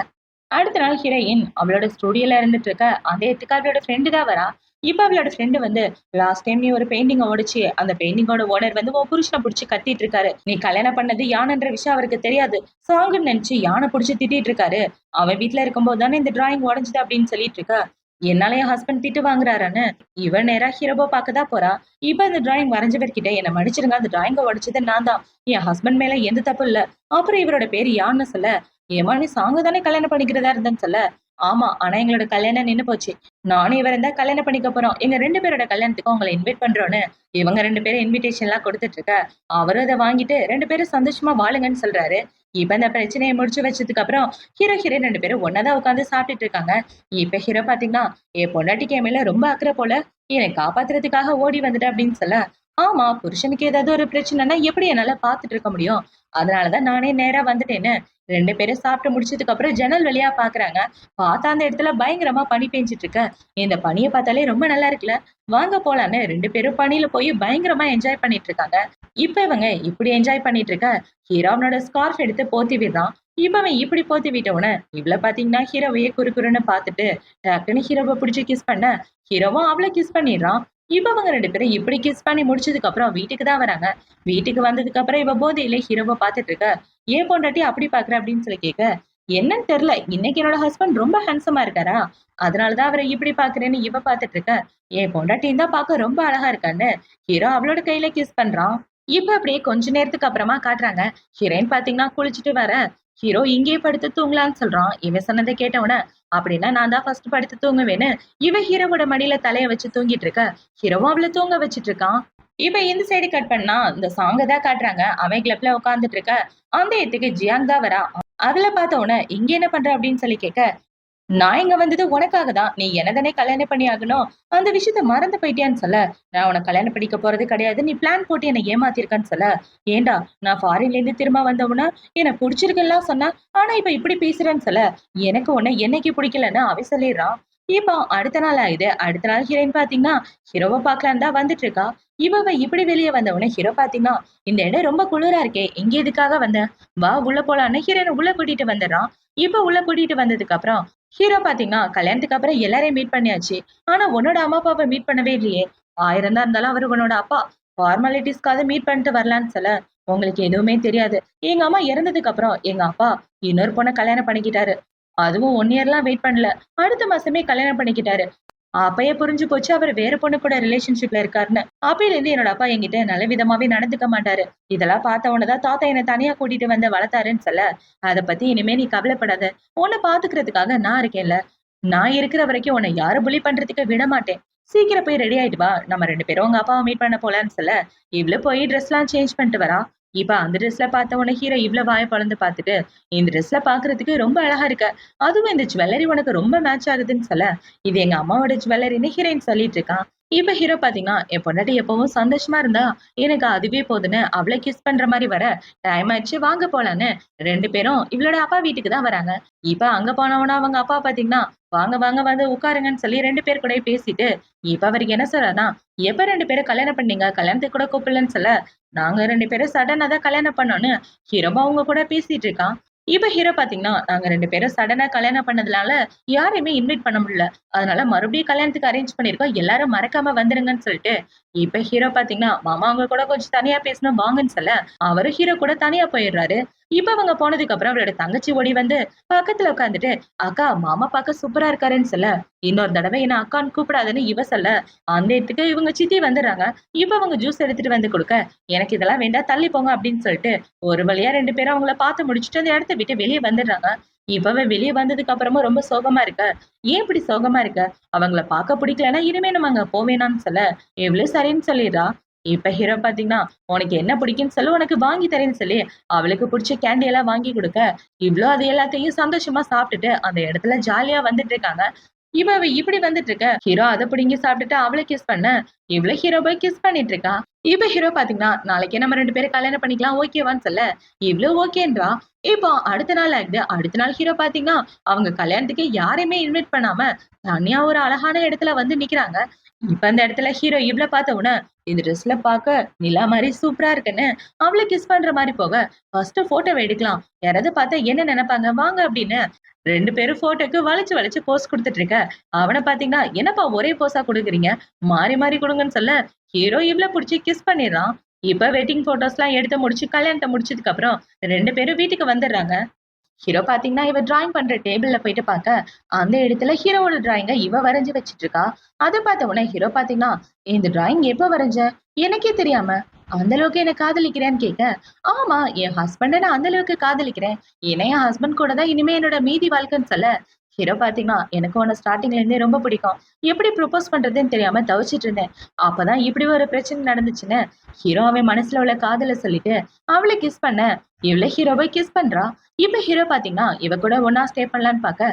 அடுத்த நாள் ஹீரோயின் அவளோட ஸ்டுடியோல இருந்துட்டு இருக்க. அந்த இடத்துக்கு அவளோட ஃப்ரெண்டு தான் வரா. இப்ப அவளோட ஃப்ரெண்டு வந்து, லாஸ்ட் டைம் நீ ஒரு பெயிண்டிங்க உடைச்சு அந்த பெயிண்டிங்கோட ஓனர் வந்து உன் புருஷனை புடிச்சு கத்திட்டு இருக்காரு. நீ கல்யாணம் பண்ணது யானைன்ற விஷயம் அவருக்கு தெரியாது. சாங்குன்னு நினைச்சு யானை புடிச்சு திட்டிட்டு இருக்காரு. அவன் வீட்டுல இருக்கும்போது தானே இந்த டிராயிங் உடைஞ்சது அப்படின்னு சொல்லிட்டு இருக்க. என்னால என் ஹஸ்பண்ட் திட்டு வாங்குறாரான்னு இவன் நேரா ஹீரோபா பார்க்கதான் போறா. இப்ப இந்த டிராயிங் வரைஞ்சவர்கிட்ட என்ன மன்னிச்சிருங்க, அந்த டிராயிங்க உடைச்சது நான் தான். என் ஹஸ்பண்ட் மேல எந்த தப்பு இல்ல. அப்புறம் இவரோட பேரு யான்னு சொல்ல, ஏமா நீ சாங்க தானே கல்யாணம் பண்ணிக்கிறதா இருந்தேன்னு சொல்ல, ஆமா ஆனா எங்களோட கல்யாணம் நின்னு போச்சு. நானும் இவரும் தான் கல்யாணம் பண்ணிக்க போறோம். எங்க 2 பேரோட கல்யாணத்துக்கு உங்களை இன்வைட் பண்றோன்னு இவங்க 2 பேரும் இன்விடேஷன் எல்லாம் கொடுத்துட்டு இருக்க. அவரும் அதை வாங்கிட்டு 2 பேரும் சந்தோஷமா வாழுங்கன்னு சொல்றாரு. இப்ப இந்த பிரச்சனையை முடிச்சு வச்சதுக்கு அப்புறம் ஹீரோ ஹீரோயின் 2 பேரும் ஒன்னதான் உட்காந்து சாப்பிட்டுட்டு இருக்காங்க. இப்ப ஹீரோ பாத்தீங்கன்னா, என் பொண்டாட்டிக்கு என் மேல ரொம்ப அக்கறை போல. என்னை காப்பாத்துறதுக்காக ஓடி வந்துட்ட அப்படின்னு சொல்ல, ஆமா புருஷனுக்கு ஏதாவது ஒரு பிரச்சனைன்னா எப்படி என்னால பாத்துட்டு இருக்க முடியும்? அதனாலதான் நானே நேரா வந்துட்டேன்னு 2 பேரும் சாப்பிட்டு முடிச்சதுக்கு அப்புறம் ஜன்னல் வழியா பாக்குறாங்க. பார்த்தா அந்த இடத்துல பயங்கரமா பனி பெஞ்சிட்டு இருக்கு. இந்த பனிய பார்த்தாலே ரொம்ப நல்லா இருக்குல்ல. வாங்க போலான்னு 2 பேரும் பனியில போய் பயங்கரமா என்ஜாய் பண்ணிட்டு இருக்காங்க. இப்ப இவங்க இப்படி என்ஜாய் பண்ணிட்டு இருக்க, ஹீரோ அவனோட ஸ்கார்ஃப் எடுத்து போத்தி விடுறான். இப்ப அவன் இப்படி போத்தி விட்டவுடனே இவ்ள பாத்தீங்கன்னா ஹீரோவையே குறுகுறுன்னு பாத்துட்டு டக்குன்னு ஹீரோவை பிடிச்சு கிஸ் பண்ண, ஹீரோவும் அவளை கிஸ் பண்ணிடுறான். இப்ப அவங்க 2 பேரும் இப்படி கிஸ் பண்ணி முடிச்சதுக்கு அப்புறம் வீட்டுக்கு தான் வராங்க. வீட்டுக்கு வந்ததுக்கு அப்புறம் இவ போதையில ஹீரோவை பாத்துட்டு இருக்க. ஏன் பொண்டாட்டி அப்படி பாக்குற அப்படின்னு சொல்லி கேட்க, என்னன்னு தெரியல. இன்னைக்கு என்னோட ஹஸ்பண்ட் ரொம்ப ஹேண்ட்ஸமா இருக்காரா, அதனாலதான் அவரை இப்படி பாக்குறேன்னு இவ பாத்துட்டு இருக்க. என் பொண்டாட்டியும் தான் பார்க்க ரொம்ப அழகா இருக்கான்னு ஹீரோ அவளோட கையில கிஸ் பண்றான். இப்ப அப்படியே கொஞ்ச நேரத்துக்கு அப்புறமா காட்டுறாங்க. ஹீரோயின் பாத்தீங்கன்னா குளிச்சுட்டு வர, ஹீரோ இங்கேயே படுத்து தூங்கலான்னு சொல்றான். இவன் சொன்னதை கேட்டவன, அப்படின்னா நான் தான் ஃபர்ஸ்ட் படுத்து தூங்குவேன்னு இவ ஹீரோவோட மடியில தலைய வச்சு தூங்கிட்டு இருக்க. ஹீரோவும் அவளை தூங்க வச்சிட்டு இருக்கான். இப்ப இந்த சைடு கட் பண்ணா இந்த சாங்க தான் காட்டுறாங்க. அவன் கிளப்ல உட்காந்துட்டு இருக்க. அந்த இடத்துக்கு ஜியாங் தான் வரா. அவளை பார்த்த உடனே இங்க என்ன பண்ற அப்படின்னு சொல்லி கேட்க, நான் இங்க வந்தது உனக்காக தான். நீ என்னதானே கல்யாணம் பண்ணி ஆகணும். அந்த விஷயத்த மறந்து போயிட்டியான்னு சொல்ல, நான் உனக்கு கல்யாணம் பண்ணிக்க போறது கிடையாது. நீ பிளான் போட்டு என்னை ஏமாத்திருக்கான்னு சொல்ல, ஏண்டா நான் ஃபாரின்ல இருந்து திரும்ப வந்தவனா எனக்கு பிடிச்சிருக்குல்லாம் சொன்னா, ஆனா இப்ப இப்படி பேசுறேன்னு சொல்ல, எனக்கு உன்னை என்னைக்கு பிடிக்கலன்னு அவன் சொல்லிடுறான். இப்போ அடுத்த நாள் ஆயுது. அடுத்த நாள் ஹீரோயின் பாத்தீங்கன்னா ஹீரோவை பாக்கலான்னு தான் வந்துட்டு இருக்கா. இவ இப்படி வெளியே வந்தவொடனே ஹீரோ பாத்தீங்கன்னா, இந்த இடம் ரொம்ப குளிரா இருக்கே, எங்க எதுக்காக வந்த, வா உள்ள போலான்னு ஹீரோயின் உள்ள கூட்டிட்டு வந்துடுறான். இப்ப உள்ள கூட்டிட்டு வந்ததுக்கு அப்புறம் ஹீரோ பாத்தீங்கன்னா கல்யாணத்துக்கு அப்புறம் எல்லாரையும் மீட் பண்ணியாச்சு. ஆனா உன்னோட அம்மா அப்பாவை மீட் பண்ணவே இல்லையே. 1000 தான் இருந்தாலும் அவரு உன்னோட அப்பா. ஃபார்மாலிட்டிஸ்க்காக மீட் பண்ணிட்டு வரலான்னு சொல்ல, உங்களுக்கு எதுவுமே தெரியாது. எங்க அம்மா இறந்ததுக்கு அப்புறம் எங்க அப்பா இன்னொரு பொண்ணை கல்யாணம் பண்ணிக்கிட்டாரு. அதுவும் 1 இயர்லாம் வெயிட் பண்ணல. அடுத்த மாசமே கல்யாணம் பண்ணிக்கிட்டாரு. அப்பயே புரிஞ்சு போச்சு அவரு வேற பொண்ணு கூட ரிலேஷன்ஷிப்ல இருக்காருன்னு. அப்பையில இருந்து என்னோட அப்பா என்கிட்ட நல்ல விதமாவே நடந்துக்க மாட்டாரு. இதெல்லாம் பார்த்த உடனேதான் தாத்தா என்ன தனியா கூட்டிட்டு வந்து வளர்த்தாருன்னு சொல்ல, அத பத்தி இனிமே நீ கவலைப்படாத. உன்னை பாத்துக்கிறதுக்காக நான் இருக்கேன்ல. நான் இருக்கிற வரைக்கும் உன்னை யாரும் புலி பண்றதுக்கு விட மாட்டேன். சீக்கிரம் போய் ரெடி ஆயிட்டு வா. நம்ம 2 பேரும் உங்க அப்பாவை மீட் பண்ண போலான்னு சொல்ல, இவ்ளோ போய் ட்ரெஸ் எல்லாம் சேஞ்ச் பண்ணிட்டு வரா. இப்ப அந்த ட்ரெஸ்ல பார்த்த உடனே ஹீரோ இவ்ளோ வாய பொளந்து பார்த்துட்டு, இந்த ட்ரெஸ்ல பாக்குறதுக்கு ரொம்ப அழகா இருக்க. அதுவும் இந்த ஜுவல்லரி உனக்கு ரொம்ப மேட்ச் ஆகுதுன்னு சொல்ல, இது எங்க அம்மாவோட ஜுவல்லரின்னு ஹீரோயின் சொல்லிட்டு இருக்கான். இப்ப ஹீரோ பாத்தீங்கன்னா, என் பொண்டாட்டி எப்பவும் சந்தோஷமா இருந்தா எனக்கு அதுவே போதுன்னு அவளை கிஸ் பண்ற மாதிரி வர, டைம் ஆயிடுச்சு வாங்க போலான்னு 2 பேரும் இவளோட அப்பா வீட்டுக்கு தான் வராங்க. இப்ப அங்க போனவனா அவங்க அப்பா பாத்தீங்கன்னா, வாங்க வாங்க வந்து உட்காருங்கன்னு சொல்லி 2 பேர் கூட பேசிட்டு, இப்ப அவருக்கு என்ன சொல்றாருன்னா, எப்ப 2 பேரும் கல்யாணம் பண்ணீங்க, கல்யாணத்துக்கு கூட கூப்பிடலன்னு சொல்ல, நாங்க 2 பேரும் சடனா தான் கல்யாணம் பண்ணோம்னு ஹீரோவும் அவங்க கூட பேசிட்டு இருக்கான். இப்ப ஹீரோ பாத்தீங்கன்னா, நாங்க 2 பேரும் சடனா கல்யாணம் பண்ணதுனால யாரையுமே இன்வைட் பண்ண முடியல. அதனால மறுபடியும் கல்யாணத்துக்கு அரேஞ்ச் பண்ணிருக்கோம். எல்லாரும் மறக்காம வந்துருங்கன்னு சொல்லிட்டு, இப்ப ஹீரோ பாத்தீங்கன்னா, மாமா அவங்க கூட கொஞ்சம் தனியா பேசணும் வாங்கன்னு சொல்ல, அவரு ஹீரோ கூட தனியா போயிடுறாரு. இப்ப அவங்க போனதுக்கு அப்புறம் அவரோட தங்கச்சி ஓடி வந்து பக்கத்துல உட்காந்துட்டு, அக்கா மாமா பார்க்க சூப்பரா இருக்காருன்னு சொல்ல, இன்னொரு தடவை என்ன அக்கான்னு கூப்பிடாதுன்னு இவ சொல்ல, அந்த இடத்துக்கு இவங்க சித்தி வந்துடுறாங்க. இப்ப அவங்க ஜூஸ் எடுத்துட்டு வந்து கொடுக்க, எனக்கு இதெல்லாம் வேண்டாம் தள்ளி போங்க அப்படின்னு சொல்லிட்டு ஒரு வழியா 2 பேரும் அவங்கள பார்த்து முடிச்சுட்டு அந்த இடத்த விட்டு வெளியே வந்துடுறாங்க. இப்பவே வெளியே வந்ததுக்கு அப்புறமும் ரொம்ப சோகமா இருக்க. ஏன் இப்படி சோகமா இருக்க? அவங்கள பார்க்க பிடிக்கலன்னா இனிமே நம்ம அங்க போவேணாம்னு சொல்ல, எவ்வளவு சரின்னு சொல்லிடுறா. இப்ப ஹீரோ பாத்தீங்கன்னா, உனக்கு என்ன பிடிக்கும்னு சொல்லி உனக்கு வாங்கி தரேன்னு சொல்லி அவளுக்கு பிடிச்ச கேண்டி எல்லாம் வாங்கி கொடுக்க, இவ்ளோ அது எல்லாத்தையும் சந்தோஷமா சாப்பிட்டுட்டு அந்த இடத்துல ஜாலியா வந்துட்டு இருக்காங்க. அவ இப்படி வந்துட்டு இருக்க, ஹீரோ அத பிடுங்கி சாப்பிட்டுட்டு அவளை கிஸ் பண்ண, இவ்வளவு ஹீரோ போய் கிஸ் பண்ணிட்டு இருக்கா. இப்ப ஹீரோ பாத்தீங்கன்னா, நாளைக்கே நம்ம 2 பேரும் கல்யாணம் பண்ணிக்கலாம் ஓகேவான்னு சொல்ல, இவ்வளவு ஓகேன்றா. இப்போ அடுத்த நாள் ஆகுது. அடுத்த நாள் ஹீரோ பாத்தீங்கன்னா, அவங்க கல்யாணத்துக்கு யாரையுமே இன்வைட் பண்ணாம தனியா ஒரு அழகான இடத்துல வந்து நிக்கிறாங்க. இப்ப அந்த இடத்துல ஹீரோ இவ்ள பார்த்த உடனே, இந்த ட்ரெஸ்ல பார்க்க நிலா மாதிரி சூப்பரா இருக்குன்னு அவள கிஸ் பண்ற மாதிரி போக, ஃபர்ஸ்ட் போட்டோவ எடுக்கலாம். யாராவது பார்த்தா என்ன நினைப்பாங்க வாங்க அப்படின்னு 2 பேரும் போட்டோக்கு வளைச்சு வளைச்சு போஸ் குடுத்துட்டு இருக்க. அவன பாத்தீங்கன்னா, என்னப்பா ஒரே போஸா குடுக்குறீங்க, மாறி மாறி குடுங்கன்னு சொல்ல, ஹீரோ இவ்ள புடிச்சு கிஸ் பண்ணிடுறான். இப்ப வெட்டிங் போட்டோஸ்லாம் எடுத்து முடிச்சு கல்யாணத்த முடிச்சதுக்கு அப்புறம் 2 பேரும் வீட்டுக்கு வந்துடுறாங்க. ஹீரோ பாத்தீங்கன்னா, இவ டிராயிங் பண்ற டேபிள்ல போயிட்டு பாக்க, அந்த இடத்துல ஹீரோவோட டிராயிங்க இவ வரைஞ்சு வச்சுட்டு இருக்கா. அத பார்த்த உடனே ஹீரோ பாத்தீங்கன்னா, இந்த டிராயிங் எப்ப வரைஞ்ச? எனக்கே தெரியாம அந்த அளவுக்கு என்ன காதலிக்கிறேன்னு கேட்க, ஆமா என் ஹஸ்பண்ட நான் அந்த அளவுக்கு காதலிக்கிறேன். ஏன்னா என் ஹஸ்பண்ட் கூட தான் இனிமே என்னோட மீதி வாழ்க்கைன்னு சொல்ல, ஹீரோ பாத்தீங்கன்னா, எனக்கு உன்ன ஸ்டார்டிங்ல இருந்தே ரொம்ப பிடிக்கும். எப்படி ப்ரொபோஸ் பண்றதுன்னு தெரியாம தவிச்சிட்டு இருந்தேன். அப்பதான் இப்படி ஒரு பிரச்சனை நடந்துச்சுன்னு ஹீரோ அவன் மனசுல உள்ள காதல சொல்லிட்டு அவளை கிஸ் பண்ண, இவள ஹீரோவை கிஸ் பண்றா. இப்ப ஹீரோ பாத்தீங்கன்னா, இவ கூட ஒன்னா ஸ்டே பண்ணலான்னு பாக்க,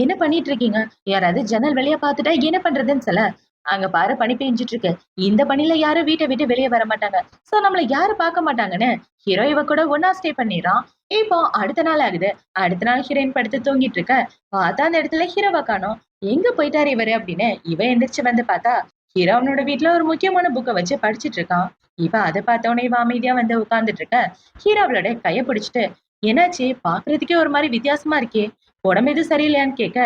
என்ன பண்ணிட்டு இருக்கீங்க, யாராவது ஜன்னல் வெளிய பாத்துட்டா என்ன பண்றதுன்னு சொல்ல, அங்க பாரு பனி பெஞ்சிட்டு இருக்கு. இந்த பனில யாரும் வீட்ட விட்டு வெளிய வர மாட்டாங்க. சோ நம்மள யாரும் பார்க்க மாட்டாங்கன்னு ஹீரோ இவ கூட ஒண்ணா ஸ்டே பண்ணிர்றான். இப்போ அடுத்த நாள் ஆகுது. அடுத்த நாள் ஹீரோயின் படுத்து தூங்கிட்டு இருக்க. பார்த்தா அந்த இடத்துல ஹீரோவ காணோம். எங்க போயிட்டாரு இவரு அப்படின்னு இவ எந்திரிச்சு வந்து பார்த்தா, ஹீரோ அவனோட வீட்ல ஒரு முக்கியமான புக்க வச்சு படிச்சிட்டு இருக்கான். இவ அத பார்த்த உடனே இவ அமைதியா வந்து உட்கார்ந்துட்டு இருக்க. ஹீரோ அவளோட கைய பிடிச்சிட்டு, என்னாச்சு? பார்க்கறதுக்கே ஒரு மாரி வித்தியாசமா இருக்கே. உடம்பு எதுவும் சரியில்லையான்னு கேட்க,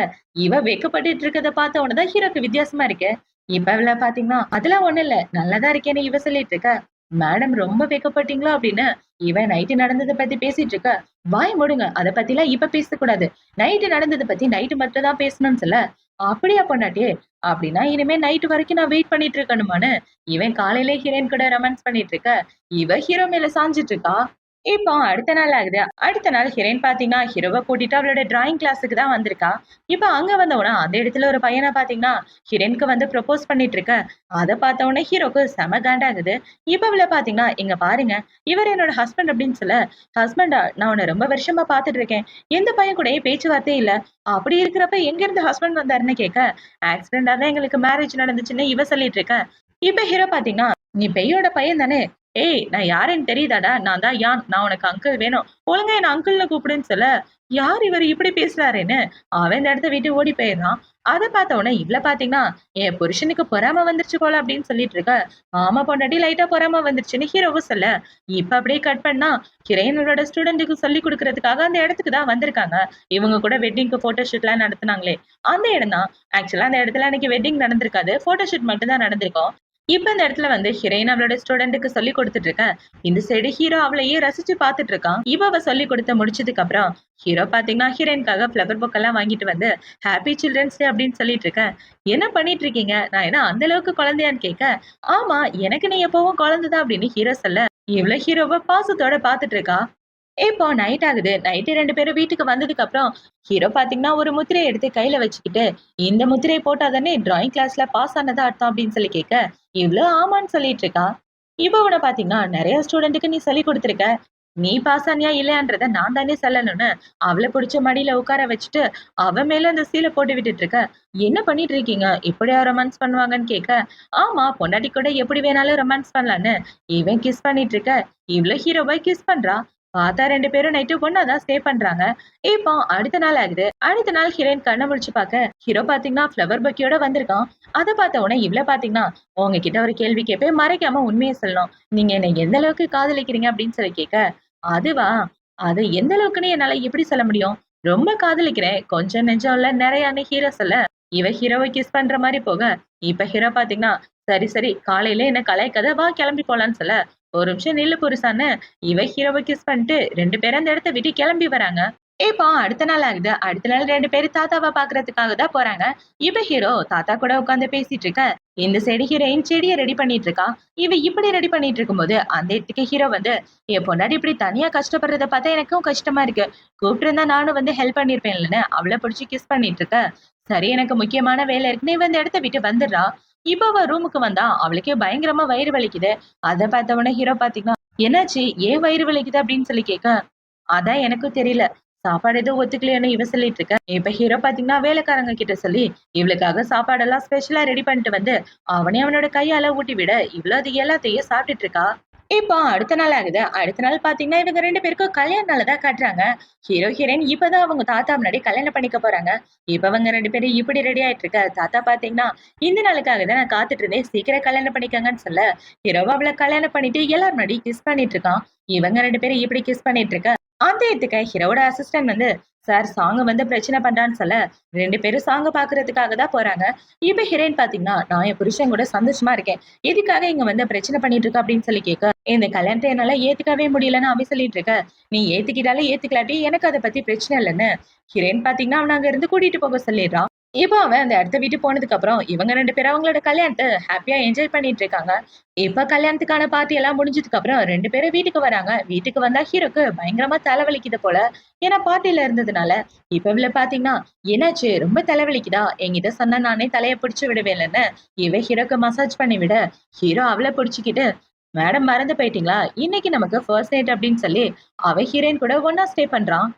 இவ வெட்கப்பட்டுட்டு இருக்கத பார்த்த உடனே தான் ஹீரோக்கு வித்தியாசமா இருக்கு. இப்ப இவள பாத்தீங்கன்னா, அதெல்லாம் ஒண்ணும் இல்ல. நல்லாதான் இருக்கேன்னு இவ சொல்லிட்டு இருக்க. மேடம் ரொம்ப வெட்கப்பட்டீங்களா அப்படின்னு இவன் நைட்டு நடந்தத பத்தி பேசிட்டு இருக்க. வாய் மூடுங்க. அத பத்திலாம் இப்ப பேசக்கூடாது. நைட்டு நடந்தத பத்தி நைட்டு மட்டும் தான் பேசணும்னு சொல்ல. அப்படியா பொண்டாட்டி? அப்படின்னா இனிமே நைட்டு வரைக்கும் நான் வெயிட் பண்ணிட்டு இருக்கணுமான்னு இவன் காலையிலே ஹீரோயின் கூட ரொமான்ஸ் பண்ணிட்டு இருக்க. இவ ஹீரோ மேல சாஞ்சிட்டு இருக்கா. இப்போ அடுத்த நாள் ஆகுது. அடுத்த நாள் ஹீரோயின் பாத்தீங்கன்னா, ஹீரோவ கூட்டிட்டு அவளோட டிராயிங் கிளாஸுக்கு தான் வந்திருக்கா. இப்ப அங்க வந்தவுடனே அந்த இடத்துல ஒரு பையன பாத்தீங்கன்னா, ஹீரோயினுக்கு வந்து ப்ரொபோஸ் பண்ணிட்டு இருக்க. அத பார்த்த உடனே ஹீரோக்கு செம காண்டாகுது. இப்ப இவள பாத்தீங்கன்னா, "இங்க பாருங்க, இவர் என்னோட ஹஸ்பண்ட்" அப்படின்னு சொல்ல, "ஹஸ்பண்டா? நான் உன்ன ரொம்ப வருஷமா பாத்துட்டு இருக்கேன். எந்த பையன் கூடயும் பேச்சுவார்த்தையே இல்ல. அப்படி இருக்கிறப்ப எங்கிருந்து ஹஸ்பண்ட் வந்தாருன்னு?" கேட்க, "ஆக்சிடென்ட்டா தான் எங்களுக்கு மேரேஜ் நடந்துச்சுன்னு" இவ சொல்லிட்டு இருக்க. இப்ப ஹீரோ பாத்தீங்கன்னா, "நீ பேயோட பையன் தானே? ஏய் நான் யாருன்னு தெரியுதாடா? நான் தான் யான். நான் உனக்கு அங்கிள் வேணும். ஒழுங்கா என்ன அங்கிள்னு கூப்பிடுன்னு சொல்ல, யார் இவரு இப்படி பேசுறாருன்னு அவன் இந்த இடத்த விட்டு ஓடி போயிடுறான். அத பார்த்த உடனே இவள பார்த்தீங்கன்னா, என் புருஷனுக்கு பொறாம வந்துருச்சு போல அப்படின்னு சொல்லிட்டு இருக்க. ஆமா பொண்டாட்டி லைட்டா பொறாம வந்துருச்சுன்னு ஹீரோவும் சொல்ல. இப்ப அப்படியே கட் பண்ணா ஹீரோயினோட ஸ்டூடெண்ட்டுக்கு சொல்லிக் குடுக்கறதுக்காக அந்த இடத்துக்கு தான் வந்திருக்காங்க. இவங்க கூட வெட்டிங்க்கு போட்டோ ஷூட்லாம் நடத்துனாங்களே, அந்த இடம் தான். ஆக்சுவலா அந்த இடத்துல அன்னைக்கு வெட்டிங் நடந்திருக்காது. போட்டோ ஷூட் மட்டும் தான் நடந்திருக்கும். இப்ப இந்த இடத்துல வந்து ஹீரோயின் அவளோட ஸ்டூடெண்ட்டுக்கு சொல்லி கொடுத்துட்டு இருக்க. இந்த சைடு ஹீரோ அவளையே ரசிச்சு பார்த்துட்டு இருக்கான். இவ அவ சொல்லி கொடுத்து முடிச்சதுக்கு அப்புறம் ஹீரோ பாத்தீங்கன்னா ஹீரோயின்காக ஃப்ளவர் புக் எல்லாம் வாங்கிட்டு வந்து ஹாப்பி சில்ட்ரன்ஸ் டே அப்படின்னு சொல்லிட்டு இருக்கேன். என்ன பண்ணிட்டு இருக்கீங்க? நான் என்ன அந்த அளவுக்கு குழந்தையான்னு கேட்க, ஆமா எனக்கு நீ எப்பவும் குழந்தைதான் அப்படின்னு ஹீரோ சொல்ல, இவ்வளவு ஹீரோவை பாசத்தோட பாத்துட்டு இருக்கா. இப்போ நைட் ஆகுது. நைட்டு 2 பேரும் வீட்டுக்கு வந்ததுக்கு அப்புறம், ஹீரோ பாத்தீங்கன்னா, ஒரு முத்திரைய எடுத்து கையில வச்சுக்கிட்டு, "இந்த முத்திரைய போட்டா தானே டிராயிங் கிளாஸ்ல பாஸ் ஆனதா அர்த்தம்" அப்படின்னு சொல்லி கேட்க, இவளும் ஆமான்னு சொல்லிட்டு இருக்கா. இப்போ கூட பாத்தீங்கன்னா, "நெறைய ஸ்டூடெண்ட்டுக்கு நீ சொல்லிக் குடுத்துருக்க. நீ பாஸ் ஆனியா இல்லையான்றத நான் தானே சொல்லணும்னு" அவள புடிச்ச மடியில உட்கார வச்சுட்டு, அவ மேல அந்த சீல போட்டு விட்டுட்டு இருக்க. "என்ன பண்ணிட்டு இருக்கீங்க? இப்படியா ரொமான்ஸ் பண்ணுவாங்கன்னு?" கேட்க, "ஆமா, பொண்டாட்டி கூட எப்படி வேணாலும் ரொமான்ஸ் பண்ணலான்னு" இவன் கிஸ் பண்ணிட்டு இருக்க, இவளும் ஹீரோவ கிஸ் பண்றா. பார்த்தா 2 பேரும் நைட்டு ஒண்ணா தான் ஸ்டே பண்றாங்க. இப்போ அடுத்த நாள் ஆகுது. அடுத்த நாள் ஹீரோயின் கண்ண முழிச்சு பாக்க, ஹீரோ பாத்தீங்கன்னா ஃப்ளவர் பொக்கேயோட வந்திருக்கான். அத பார்த்த உடனே இவ்ள பாத்தீங்கன்னா, உங்ககிட்ட ஒரு கேள்வி கேட்பேன். மறைக்காம உண்மைய சொல்லணும். நீங்க என்ன எந்த அளவுக்கு காதலிக்கிறீங்க அப்படின்னு சொல்லி கேட்க, அதுவா? அது எந்த அளவுக்குன்னு என்னால எப்படி சொல்ல முடியும்? ரொம்ப காதலிக்கிறேன். கொஞ்சம் நெஞ்சம் இல்ல நிறையான்னு ஹீரோ சொல்ல, இவ ஹீரோவ கிஸ் பண்ற மாரி போக, இப்ப ஹீரோ பாத்தீங்கன்னா, சரி சரி காலையில என்ன கலாய்க்காத வா கிளம்பி போலான்னு சொல்ல, ஒரு நிமிஷம் நில்லு புருஷான்னு இவ ஹீரோவ கிஸ் பண்ணிட்டு 2 பேரும் அந்த இடத்த விட்டு கிளம்பி வராங்க. இப்போ அடுத்த நாள் ஆகுது. அடுத்த நாள் 2 பேரும் தாத்தாவ பாக்குறதுக்காக தான் போறாங்க. இவ ஹீரோ தாத்தா கூட உட்கார்ந்து பேசிட்டு இருக்க. இந்த சைடு ஹீரோயின் செடிய ரெடி பண்ணிட்டு இருக்கா. இவ இப்படி ரெடி பண்ணிட்டு இருக்கும்போது அந்த இடத்துக்கு ஹீரோ வந்து, என் பொண்டாட்டி இப்படி தனியா கஷ்டப்படுறத பார்த்தா எனக்கும் கஷ்டமா இருக்கு. கூப்பிட்டிருந்தா நானும் வந்து ஹெல்ப் பண்ணிருப்பேன்லன்னு அவள பிடிச்சு கிஸ் பண்ணிட்டு இருக்க. சரி எனக்கு முக்கியமான வேலை இருக்குன்னு இவ இந்த இடத்த விட்டு வந்துடுறா. இப்ப அவ ரூமுக்கு வந்தா அவளுக்கே பயங்கரமா வயிறு வலிக்குது. அத பார்த்த உடனே ஹீரோ பாத்தீங்கன்னா, என்னாச்சு? ஏன் வயிறு வலிக்குது அப்படின்னு சொல்லி கேட்க, அதான் எனக்கும் தெரியல. சாப்பாடு எதுவும் ஒத்துக்கலையான்னு இவ சொல்லிட்டு இருக்க. இப்ப ஹீரோ பாத்தீங்கன்னா வேலைக்காரங்க கிட்ட சொல்லி இவளுக்காக சாப்பாடெல்லாம் ஸ்பெஷலா ரெடி பண்ணிட்டு வந்து அவனே அவனோட கையால ஊட்டி விட இவ்வளவு அது எல்லாத்தையும் சாப்பிட்டுட்டு இருக்கா. இப்போ அடுத்த நாள் ஆகுது. அடுத்த நாள் பாத்தீங்கன்னா, இவங்க 2 பேருக்கும் கல்யாண நாள தான் காட்டுறாங்க. ஹீரோ, ஹீரோயின் இப்பதான் அவங்க தாத்தா முன்னாடி கல்யாணம் பண்ணிக்க போறாங்க. இப்ப அவங்க 2 பேரும் இப்படி ரெடி ஆயிட்டு இருக்க. தாத்தா பாத்தீங்கன்னா, இந்த நாளுக்காக தான் நான் காத்துட்டு இருந்தேன். சீக்கிரம் கல்யாணம் பண்ணிக்கங்கன்னு சொல்ல, ஹீரோவ அவள கல்யாணம் பண்ணிட்டு எல்லார் முன்னாடியும் கிஸ் பண்ணிட்டு இருக்கான். இவங்க 2 பேரும் இப்படி கிஸ் பண்ணிட்டு இருக்க. அந்த இடத்துக்கு ஹீரோவோட அசிஸ்டன்ட் வந்து, சார் சாங் வந்து பிரச்சனை பண்றான்னு சொல்ல, 2 பேரும் சாங்க பாக்குறதுக்காக தான் போறாங்க. இப்ப ஹீரோயின் பாத்தீங்கன்னா, நான் என் புருஷன் கூட சந்தோஷமா இருக்கேன். எதுக்காக இங்க வந்து பிரச்சனை பண்ணிட்டு இருக்க அப்படின்னு சொல்லி கேட்க, இந்த கல்யாணத்தை என்னால ஏத்துக்கவே முடியலன்னு அவன் சொல்லிட்டு இருக்க. நீ ஏத்துக்கிட்டாலும் ஏத்துக்கலாட்டி எனக்கு அத பத்தி பிரச்சனை இல்லன்னு ஹீரோயின் பாத்தீங்கன்னா அவன அங்க இருந்து கூட்டிட்டு போக சொல்லிடுறான். இப்போ அவன் அந்த இடத்த விட்டு போனதுக்கு அப்புறம் இவங்க 2 பேரும் அவங்களோட கல்யாணத்தை ஹாப்பியா என்ஜாய் பண்ணிட்டு இருக்காங்க. இப்ப கல்யாணத்துக்கான பார்ட்டி எல்லாம் முடிஞ்சதுக்கு அப்புறம் 2 பேரும் வீட்டுக்கு வராங்க. வீட்டுக்கு வந்தா ஹீரோக்கு பயங்கரமா தலைவலிக்குது போல. ஏன்னா பார்ட்டில இருந்ததுனால. இப்ப இவள பாத்தீங்கன்னா, என்னாச்சு ரொம்ப தலைவலிக்குதா? என்கிட்ட சொன்னா நானே தலைய பிடிச்சு விடுவேன்லன்னு இவ ஹீரோக்கு மசாஜ் பண்ணி விட, ஹீரோ அவள பிடிச்சுக்கிட்டு, மேடம் மறந்து போயிட்டீங்களா? இன்னைக்கு நமக்கு ஃபர்ஸ்ட் நைட் அப்படின்னு சொல்லி அவ ஹீரோயின் கூட ஒண்ணா ஸ்டே பண்றான்.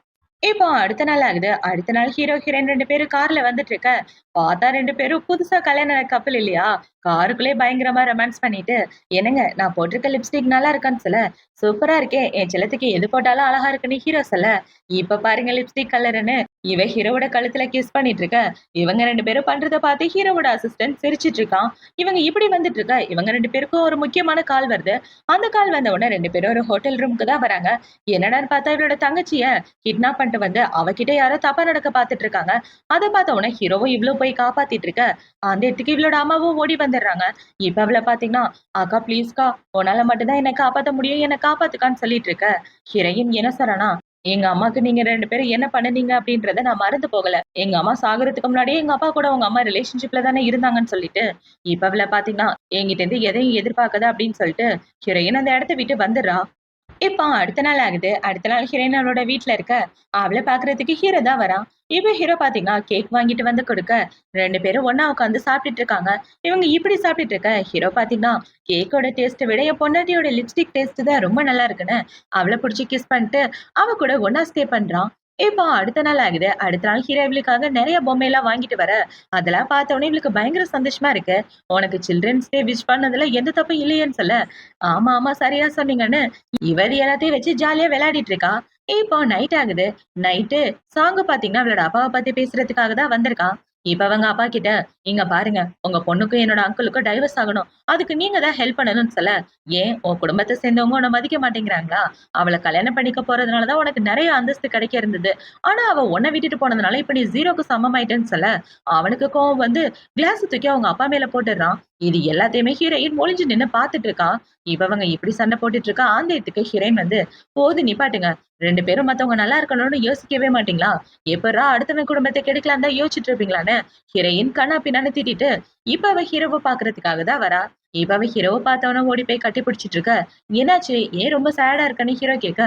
இப்போ அடுத்த நாள் ஆகுது. அடுத்த நாள் ஹீரோ, ஹீரோயின் 2 பேரும் கார்ல வந்துட்டு இருக்க, பார்த்தா 2 பேரும் புதுசா கல்யாண ஆன கப்புல் இல்லையா? காருக்குள்ளயே பயங்கரமா ரொமான்ஸ் பண்ணிட்டு, "என்னங்க நான் போட்டிருக்க லிப்ஸ்டிக் நல்லா இருக்கான்னு சொல்ல, சூப்பரா இருக்கே! என் செல்லத்துக்கு எது போட்டாலும் அழகா இருக்குன்னு" ஹீரோ சொல்ல, இப்ப பாருங்க லிப்ஸ்டிக் கலருன்னு இவ ஹீரோவோட கழுத்துல கிஸ் பண்ணிட்டு இருக்க, இவங்க 2 பேரும் பண்றத பார்த்து ஹீரோவோட அசிஸ்டன்ட் சிரிச்சுட்டு இருக்கான். இவங்க இப்படி வந்துட்டு இருக்க, இவங்க 2 பேருக்கும் ஒரு முக்கியமான கால் வருது. அந்த கால் வந்த உடனே 2 பேரும் ஒரு ஹோட்டல் ரூமுக்கு தான் வராங்க. என்னடான்னு பார்த்தா இவளோட தங்கச்சிய கிட்னாப் பண்ணிட்டு வந்து அவகிட்ட யாரோ தப்பா நடக்க பாத்துட்டு இருக்காங்க. அத பார்த்த உடனே ஹீரோவும் இவ்ளோ போய் காப்பாத்திட்டு இருக்க, அந்த இடத்துக்கு இவளோட அம்மாவும் ஓடி வந்துடுறாங்க. இப்ப அவள பாத்தீங்கன்னா, "அக்கா ப்ளீஸ்க்கா, உன்னால மட்டும் தான் என்ன காப்பாத்த முடியும். என்ன காப்பாத்துக்கான்னு" சொல்லிட்டு இருக்க. ஹீரோயின் என்ன சொல்றான்னா, "எங்க அம்மாக்கு நீங்க 2 பேரும் என்ன பண்ணுனீங்க அப்படின்றத நான் மறந்து போகல. எங்க அம்மா சாகுறதுக்கு முன்னாடியே எங்க அப்பா கூட உங்க அம்மா ரிலேஷன்ஷிப்ல தானே இருந்தாங்கன்னு" சொல்லிட்டு, இப்ப அவள பாத்தீங்கன்னா, "என்கிட்ட இருந்து எதையும் எதிர்பார்க்காத" அப்படின்னு சொல்லிட்டு ஹீரோயின் அந்த இடத்த விட்டு வந்துடுறா. இப்போ அடுத்த நாள் ஆகுது. அடுத்த நாள் ஹீரோயின் அவளோட வீட்ல இருக்க. அவள பாக்குறதுக்கு ஹீரோ தான் வரான். இப்ப ஹீரோ பாத்தீங்கன்னா, கேக் வாங்கிட்டு வந்து கொடுக்க, 2 பேரும் ஒண்ணா உட்கார்ந்து சாப்பிட்டுட்டு இருக்காங்க. இவங்க இப்படி சாப்பிட்டுட்டு இருக்க, ஹீரோ பாத்தீங்கன்னா, கேக்கோட டேஸ்ட்ட விட என் பொண்டாட்டியோட லிப்ஸ்டிக் டேஸ்ட் தான் ரொம்ப நல்லா இருக்குன்னு, அவள புடிச்சு கிஸ் பண்ணிட்டு, அவ கூட ஒண்ணா ஸ்டே பண்றான். இப்போ அடுத்த நாள் ஆகுது. அடுத்த நாள் ஹீரோ இவளுக்காக நெறைய பொம்மைலாம் வாங்கிட்டு வர, அதெல்லாம் பார்த்த உடனே இவளுக்கு பயங்கர சந்தோஷமா இருக்கு. "உனக்கு சில்ட்ரன்ஸ் டே விஷ் பண்ணதுல எந்த தப்பும் இல்லையேன்னு" சொல்ல, "ஆமா, ஆமா சரியா சொன்னீங்கன்னு" இவ இது எல்லாத்தையும் வச்சு ஜாலியா விளையாடிட்டு இருக்கா. இப்போ நைட் ஆகுது. நைட்டு சாங் பாத்தீங்கன்னா, அவளோட அப்பாவ பத்தி பேசுறதுக்காக தான் வந்திருக்கான். இப்ப அவங்க அப்பா கிட்ட, "இங்க பாருங்க, உங்க பொண்ணுக்கும் என்னோட அங்கிளுக்கும் டைவர்ஸ் ஆகணும். அதுக்கு நீங்க தான் ஹெல்ப் பண்ணணும்னு" சொல்ல, "ஏன் உன் குடும்பத்த சேர்ந்தவங்க உன்ன மதிக்க மாட்டேங்கிறாங்களா? அவள கல்யாணம் பண்ணிக்க போறதுனால தான் உனக்கு நெறைய அந்தஸ்து கிடைக்க இருந்தது. ஆனா அவ உன்ன விட்டுட்டு போனதுனால இப்ப நீ 0க்கு சமமாயிட்டேன்னு" சொல்ல, அவனுக்கு கோவம் வந்து கிளாஸ் தூக்கி அவங்க அப்பா மேல போட்டுடுறான். இது எல்லாத்தையுமே ஹீரோயின் ஒளிஞ்சு நின்னு பாத்துட்டு இருக்கா. இவங்க இப்படி சண்டை போட்டுட்டு இருக்கா. ஆந்தயத்துக்கு ஹீரோயின் வந்து, "போதும் நிப்பாட்டுங்க. 2 பேரும் மத்தவங்க நல்லா இருக்கணும்னு யோசிக்கவே மாட்டீங்களா? எப்புட்றா அடுத்தவன் குடும்பத்த கெடுக்கலாம் தான் யோசிச்சுட்டு இருப்பீங்களான்னு" ஹீரோயின் கண்ணா பின்னான்னு திட்டிட்டு, இப்ப அவ ஹீரோவ பாக்குறதுக்காக தான் வரா. இப்ப அவ ஹீரோவ பார்த்தவன ஓடி போய் கட்டி பிடிச்சிட்டு இருக்க. "என்னாச்சு? ஏன் ரொம்ப சேடா இருக்கன்னு?" ஹீரோ கேட்க,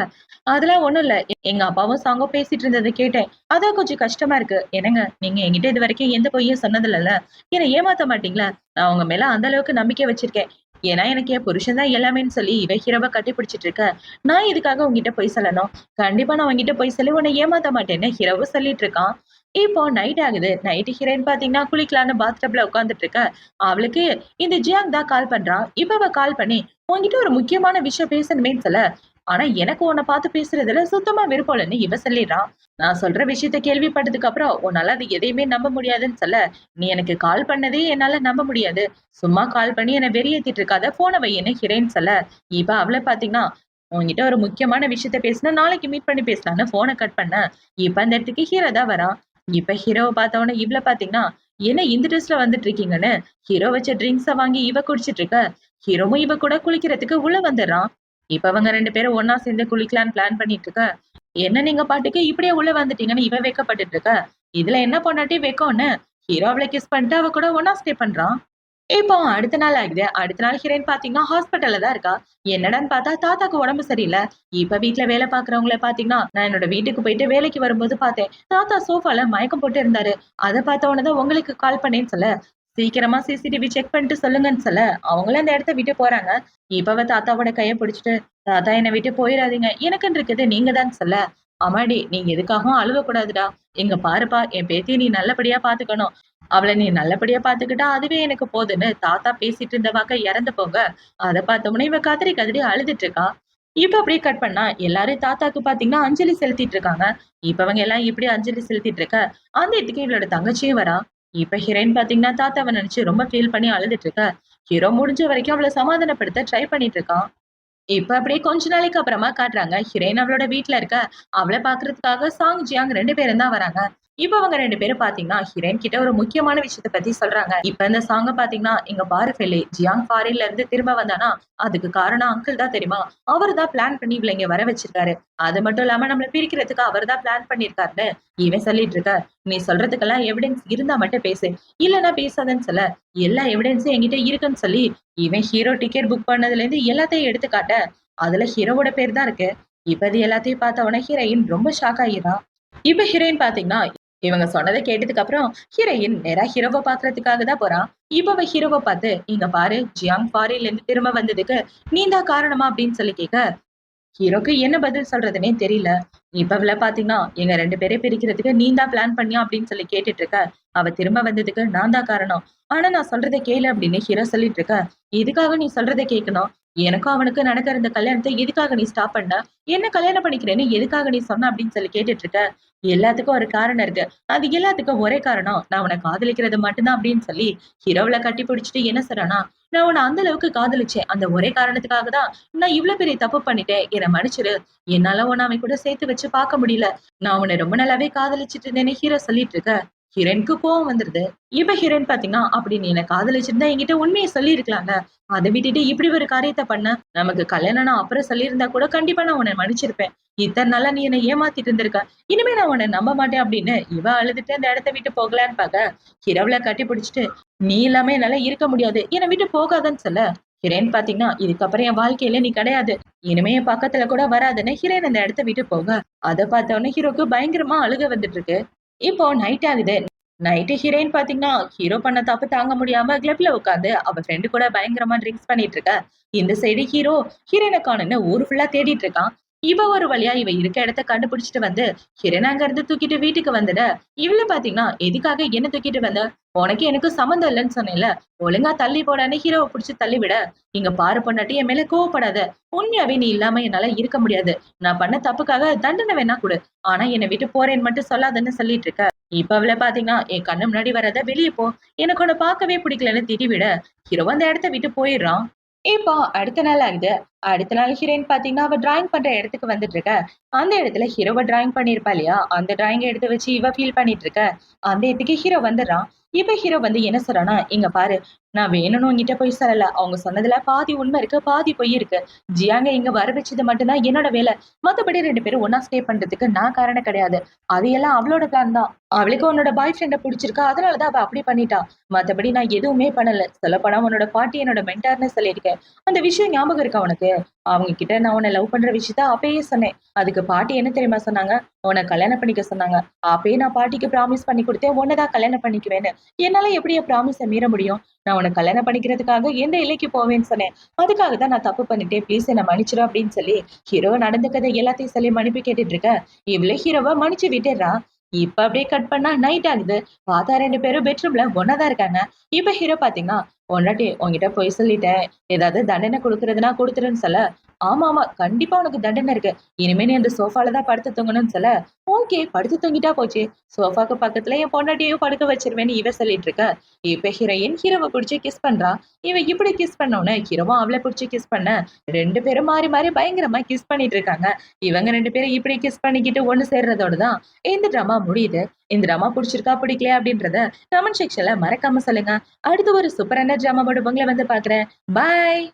"அதெல்லாம் ஒண்ணும் இல்ல. எங்க அப்பாவும் சாங்கும் பேசிட்டு இருந்தத கேட்டேன். அதான் கொஞ்சம் கஷ்டமா இருக்கு." "என்னங்க, நீங்க என்கிட்ட இதுவரைக்கும் எந்த பொய்யும் சொன்னதில்லல்ல. என்ன ஏமாத்த மாட்டீங்களா? நான் உங்க மேல அந்த அளவுக்கு நம்பிக்கை வச்சிருக்கேன். ஏன்னா எனக்கு என் புருஷன் தான் எல்லாமேன்னு சொல்லி இவ ஹீரோவ கட்டி பிடிச்சிட்டு இருக்க. நான் இதுக்காக உன்கிட்ட பொய் சொல்லணும். கண்டிப்பா நான் உன்கிட்ட பொய் சொல்லி உன்னை ஏமாத்த மாட்டேன்னு ஹீரோவும் சொல்லிட்டு இருக்கான். இப்போ நைட் ஆகுது. நைட் ஹீரோயின் பாத்தீங்கன்னா குளிக்கலான்னு பாத் டப்ல உட்கார்ந்துட்டு இருக்க. அவளுக்கு இந்த ஜியாங் தான் கால் பண்றான். இப்ப அவ கால் பண்ணி, "உன்கிட்ட ஒரு முக்கியமான விஷயம் பேசணுமேன்னு" சொல்ல, ஆனா எனக்கு உன்ன பார்த்து பேசுறதுல சுத்தமா விருப்பம் இல்லன்னு இவ சொல்லிடுறா. நான் சொல்ற விஷயத்த கேள்விப்பட்டதுக்கு அப்புறம் உன்னால அது எதையுமே நம்ப முடியாதுன்னு சொல்ல, "நீ எனக்கு கால் பண்ணதே என்னால நம்ப முடியாது. சும்மா கால் பண்ணி என்ன வெறியேத்திட்டு இருக்காத, போன வைன்னு" ஹீரோயின் சொல்ல, இப்ப அவள பாத்தீங்கன்னா, "உன்கிட்ட ஒரு முக்கியமான விஷயத்த பேசினா நாளைக்கு மீட் பண்ணி பேசலாம்னு" போன கட் பண்ண, இப்ப அந்த இடத்துக்கு ஹீரோ தான் வரான். இப்ப ஹீரோவ பார்த்த உடனே இவள பாத்தீங்கன்னா, "என்ன இந்த ட்ரெஸ்ல வந்துட்டு இருக்கீங்கன்னு" ஹீரோ வச்ச ட்ரிங்க்ஸ வாங்கி இவ குடிச்சிட்டு இருக்க, ஹீரோவும் இவ கூட குளிக்கிறதுக்கு உள்ள வந்துடுறான். இப்ப அவங்க 2 பேரும் ஒண்ணா சேர்ந்து குளிக்கலான்னு பிளான் பண்ணிட்டு இருக்க, "என்ன நீங்க பாட்டுக்கு இப்படியே உள்ள வந்துட்டீங்கன்னு" இவ வெட்கப்பட்டுட்டு இருக்க. இதுல என்ன பொண்டாட்டி வெட்கம்னு ஹீரோ அவள கிஸ் பண்ணிட்டு அவ கூட ஒண்ணா ஸ்டே பண்றான். இப்போ அடுத்த நாள் ஆகுது. அடுத்த நாள் ஹீரோயின் பாத்தீங்கன்னா ஹாஸ்பிட்டல்ல தான் இருக்கா. என்னடான்னு பார்த்தா தாத்தாக்கு உடம்பு சரியில்ல. இப்ப வீட்ல வேலை பார்க்கிறவங்கள பாத்தீங்கன்னா, நான் என்னோட வீட்டுக்கு போயிட்டு வேலைக்கு வரும்போது பார்த்தேன். தாத்தா சோஃபால மயக்கம் போட்டு இருந்தாரு. அத பார்த்த உடனே தான் உங்களுக்கு கால் பண்ணேன்னு சொல்ல, சீக்கிரமா சிசிடிவி செக் பண்ணிட்டு சொல்லுங்கன்னு சொல்ல, அவங்களும் அந்த இடத்த விட்டு போறாங்க. இப்ப அவ தாத்தாவோட கைய பிடிச்சுட்டு, "தாத்தா என்ன விட்டு போயிறாதீங்க. எனக்குன்னு இருக்கிறது நீங்க தான்" சொல்ல, "அம்மாடி நீங்க எதுக்காகவும் அழுவக்கூடாதுடா. இங்க பாருப்பா என் பேத்திய நீ நல்லபடியா பாத்துக்கணும். அவள நீ நல்லபடியா பாத்துக்கிட்டா அதுவே எனக்கு போதுன்னு" தாத்தா பேசிட்டு இருந்த வாக்க இறந்து போக, அத பார்த்தோனே இவ கதறி கதறி அழுதுட்டு இருக்கா. இப்ப அப்படியே கட் பண்ணா எல்லாரும் தாத்தாக்கு பாத்தீங்கன்னா அஞ்சலி செலுத்திட்டு இருக்காங்க. இப்ப அவங்க எல்லாம் இப்படி அஞ்சலி செலுத்திட்டு இருக்க, அந்த இடத்துக்கு இவளோட தங்கச்சியும் வரா. இப்ப ஹீரோயின் பாத்தீங்கன்னா தாத்தாவ நினைச்சு ரொம்ப ஃபீல் பண்ணி அழுதுட்டு இருக்க. ஹீரோ முடிஞ்ச வரைக்கும் அவள சமாதானப்படுத்த ட்ரை பண்ணிட்டு இருக்கான். இப்ப அப்படியே கொஞ்ச நாளைக்கு அப்புறமா காட்டுறாங்க. ஹிரேன் அவளோட வீட்ல இருக்க. அவள பாக்குறதுக்காக சாங், ஜியாங் 2 பேரும் தான் வராங்க. இப்ப அவங்க 2 பேரும் பாத்தீங்கன்னா, ஹிரேன் கிட்ட ஒரு முக்கியமான விஷயத்த பத்தி சொல்றாங்க. இப்ப இந்த சாங்க பாத்தீங்கன்னா, "இங்க பாரு ஃபெல்லி, ஜியாங் ஃபாரின்ல இருந்து திரும்ப வந்தானா, அதுக்கு காரணம் அங்கிள் தான் தெரியுமா? அவரு தான் பிளான் பண்ணி இவள இங்க வர வச்சிருக்காரு. அது மட்டும் இல்லாம நம்மள பிரிக்கிறதுக்கு அவரு தான் பிளான் பண்ணியிருக்காருன்னு" இவன் சொல்லிட்டு இருக்க. "நீ சொல்றதுக்கெல்லாம் எவிடன்ஸ் இருந்தா மட்டும் பேசு. இல்லன்னா பேசாதன்னு" சொல்ல, "எல்லா எவிடன்ஸும் என்கிட்ட இருக்குன்னு" சொல்லி இவன் ஹீரோ டிக்கெட் புக் பண்ணதுலேருந்து எல்லாத்தையும் எடுத்து காட்ட, அதுல ஹீரோவோட பேர் தான் இருக்கு. இப்ப இது எல்லாத்தையும் பார்த்த உடனே ஹீரோயின் ரொம்ப ஷாக் ஆகிறா. இப்ப ஹீரோயின் பாத்தீங்கன்னா, இவங்க சொன்னத கேட்டதுக்கு அப்புறம் ஹீரோயின் நேரா ஹீரோவ பாக்குறதுக்காக தான் போறா. இப்ப அவ ஹீரோவ பாத்து, "இங்க பாரு, ஜியாங் ஃபாரின்ல இருந்து திரும்ப வந்ததுக்கு நீ தான் காரணமா?" அப்படின்னு சொல்லி கேட்க, ஹீரோக்கு என்ன பதில் சொல்றதுன்னே தெரியல. இப்ப பாத்தீங்கன்னா எங்க 2 பேரையும் பிரிக்கிறதுக்கு நீ தான் பிளான் பண்ணியா அப்படின்னு சொல்லி கேட்டுட்டு இருக்க. அவ திரும்ப வந்ததுக்கு நான் தான் காரணம். ஆனா நான் சொல்றத கேளு அப்படின்னு ஹீரோ சொல்லிட்டு இருக்க. எதுக்காக நீ சொல்றத கேட்கணும்? எனக்கும் அவனுக்கு நடக்கிற இந்த கல்யாணத்தை எதுக்காக நீ ஸ்டாப் பண்ண? என்ன கல்யாணம் பண்ணிக்கிறேன்னு எதுக்காக நீ சொன்ன அப்படின்னு சொல்லி கேட்டுட்டு இருக்க. எல்லாத்துக்கும் ஒரு காரணம் இருக்கு. அது எல்லாத்துக்கும் ஒரே காரணம் நான் உன்னை காதலிக்கிறது மட்டும்தான் அப்படின்னு சொல்லி ஹீரோவுல கட்டி பிடிச்சிட்டு என்ன சொல்றானா, நான் உன்னை அந்த அளவுக்கு காதலிச்சேன். அந்த ஒரே காரணத்துக்காக தான் நான் இவ்வளவு பெரிய தப்பு பண்ணிட்டேன். என்னை மன்னிச்சிடு. என்னால உன்னை அவன் கூட சேர்த்து வச்சு பார்க்க முடியல. நான் உன்னை ரொம்ப நல்லாவே காதலிச்சிட்டு இருந்தேன்னு ஹீரோ சொல்லிட்டு இருக்க. ஹீரோயினுக்கு கோவம் வந்துருது. இப்ப ஹீரோயின் பாத்தீங்கன்னா, அப்படி நீ என்ன காதலிச்சிருந்தா என்கிட்ட உண்மைய சொல்லியிருக்கலாம்ல. அத விட்டுட்டு இப்படி ஒரு காரியத்த பண்ண. நமக்கு கல்யாணம்னா அப்புறம் சொல்லியிருந்தா கூட கண்டிப்பா நான் உன்னை மன்னிச்சிருப்பேன். இத்தன நாளா நீ என்ன ஏமாத்திட்டு இருந்திருக்க. இனிமே நான் உன்னை நம்ப மாட்டேன் அப்படின்னு இவ அழுதுட்டு அந்த இடத்த விட்டு போகலான்னு பாக்க, ஹீரோவுல கட்டி பிடிச்சிட்டு, நீ இல்லாம என்னால இருக்க முடியாது. என்னை விட்டு போகாதன்னு சொல்ல, ஹீரோயின் பாத்தீங்கன்னா, இதுக்கப்புறம் என் வாழ்க்கையில நீ கிடையாது. இனிமே என் பக்கத்துல கூட வராதுன்னு ஹீரோயின் அந்த இடத்த விட்டு போக, அத பார்த்த உடனே ஹீரோக்கு பயங்கரமா அழுக வந்துட்டு இருக்கு. இப்போ நைட் ஆகுது. நைட்டு ஹீரோயின் பாத்தீங்கன்னா, ஹீரோ பண்ண தப்பு தாங்க முடியாம கிளப்ல உட்கார்ந்து அவ ஃப்ரெண்டு கூட பயங்கரமா ட்ரிங்க்ஸ் பண்ணிட்டு இருக்கா. இந்த சைடு ஹீரோ ஹீரோயின காணோம்னு ஊர் ஃபுல்லா தேடிட்டு இருக்கான். இவ ஒரு வழியா இவ இருக்க இடத்த கண்டுபிடிச்சிட்டு வந்து ஹீரோயின அங்க இருந்து தூக்கிட்டு வீட்டுக்கு வந்துட. இவள பாத்தீங்கன்னா, எதுக்காக என்ன தூக்கிட்டு வந்த? உனக்கு எனக்கு சம்மந்தம் இல்லைன்னு சொன்னேன்ல. ஒழுங்கா தள்ளி போடான்னு ஹீரோவை புடிச்சு தள்ளி விட, இங்க பாரு பொண்டாட்டி என் மேல கோவப்படாத. உண்மையாவே நீ இல்லாம என்னால இருக்க முடியாது. நான் பண்ண தப்புக்காக தண்டனை வேணா குடு. ஆனா என்னை விட்டு போறேன்னு மட்டும் சொல்லாதன்னு சொல்லிட்டு இருக்க. இப்ப அவள பாத்தீங்கன்னா, என் கண்ணு முன்னாடி வராத வெளிய போ. எனக்கு உன்ன பார்க்கவே பிடிக்கலன்னு திட்டிவிட, ஹீரோ அந்த இடத்த விட்டு போயிடுறான். இப்போ அடுத்த நாள் ஆகுது. அடுத்த நாள் ஹீரோயின் பாத்தீங்கன்னா, அவ டிராயிங் பண்ற இடத்துக்கு வந்துட்டு இருக்க. அந்த இடத்துல ஹீரோவ டிராயிங் பண்ணியிருப்பா இல்லையா? அந்த டிராயிங்க எடுத்து வச்சு இவ ஃபீல் பண்ணிட்டு இருக்க. அந்த இடத்துக்கு ஹீரோ வந்துடுறான். இப்ப ஹீரோ வந்து என்ன சொல்றான்னா, "இங்க பாரு, நான் வேணும்னு உன்கிட்ட பொய் சொல்லல. அவங்க சொன்னதுல பாதி உண்மை இருக்கு, பாதி பொய் இருக்கு. ஜியாங்க இங்க வர வச்சது மட்டும் தான் என்னோட வேலை. மத்தபடி 2 பேரும் ஒண்ணா ஸ்டே பண்றதுக்கு நான் காரணம் கிடையாது. அது எல்லாம் அவளோட பிளான் தான். அவளுக்கு உன்னோட பாய் ஃப்ரெண்ட புடிச்சிருக்கு. அதனால தான் அவ அப்படி பண்ணிட்டா. மத்தபடி நான் எதுவுமே பண்ணல. சொல்லப்போனா உன்னோட பாட்டி என்னோட மென்டார்ன்னு சொல்லியிருக்கேன். அந்த விஷயம் ஞாபகம் இருக்கா உனக்கு? அவங்க கிட்ட நான் உன்னை லவ் பண்ற விஷயத்த அப்பயே சொன்னேன். அதுக்கு பாட்டி என்ன தெரியுமா சொன்னாங்க? உன்னை கல்யாணம் பண்ணிக்க சொன்னாங்க. அப்பயே நான் பாட்டிக்கு ப்ராமிஸ் பண்ணி கொடுத்தேன். உன்னை தான் கல்யாணம் பண்ணிக்குவேன்னு. என்னால எப்படி என் ப்ராமிஸ மீற முடியும்? நான் உன்னை கல்யாணம் பண்ணிக்கிறதுக்காக எந்த எல்லைக்கு போவேன்னு சொன்னேன். அதுக்காக தான் நான் தப்பு பண்ணிட்டேன். ப்ளீஸ் என்ன மன்னிச்சிரு அப்படின்னு சொல்லி ஹீரோ நடந்துக்கதை எல்லாத்தையும் சொல்லி மன்னிப்பு கேட்டுட்டு இருக்க. இவளே ஹீரோவ மன்னிச்சு விட்டுடுறா. இப்ப அப்படியே கட் பண்ணா நைட் ஆகுது. பார்த்தா 2 பேரும் பெட்ரூம்ல ஒண்ணாதான் இருக்காங்க. இப்ப ஹீரோ பாத்தீங்கன்னா, பொண்டாட்டி உன்கிட்ட பொய் சொல்லிட்டேன். ஏதாவது தண்டனை குடுக்கறதுன்னா குடுத்துருன்னு சொல்ல, ஆமா ஆமா கண்டிப்பா உனக்கு தண்டனை இருக்கு. இனிமே நீ அந்த சோஃபால தான் படுத்து தூங்கணும்னு சொல்ல, ஓகே படுத்து தூங்கிட்டா போச்சு. சோஃபாக்கு பக்கத்துல என் பொண்டாட்டியையும் படுக்க வச்சிருவேன்னு இவ சொல்லிட்டு இருக்க. இப்ப ஹீரோயின் ஹீரோவை பிடிச்சி கிஸ் பண்றா. இவ இப்படி கிஸ் பண்ணோன்னு ஹீரோவும் அவளை பிடிச்சி கிஸ் பண்ண 2 பேரும் மாறி மாறி பயங்கரமா கிஸ் பண்ணிட்டு இருக்காங்க. இவங்க 2 பேரும் இப்படி கிஸ் பண்ணிக்கிட்டு ஒண்ணு சேர்றதோட தான் இந்த டிராமா முடியுது. இந்த டிராமா பிடிச்சிருக்கா பிடிக்கலையா அப்படின்றத கமெண்ட் செக்ஷன்ல மறக்காம சொல்லுங்க. அடுத்து ஒரு சூப்பரான டிராமாவோட உங்களை வந்து பாக்குறேன். பாய்.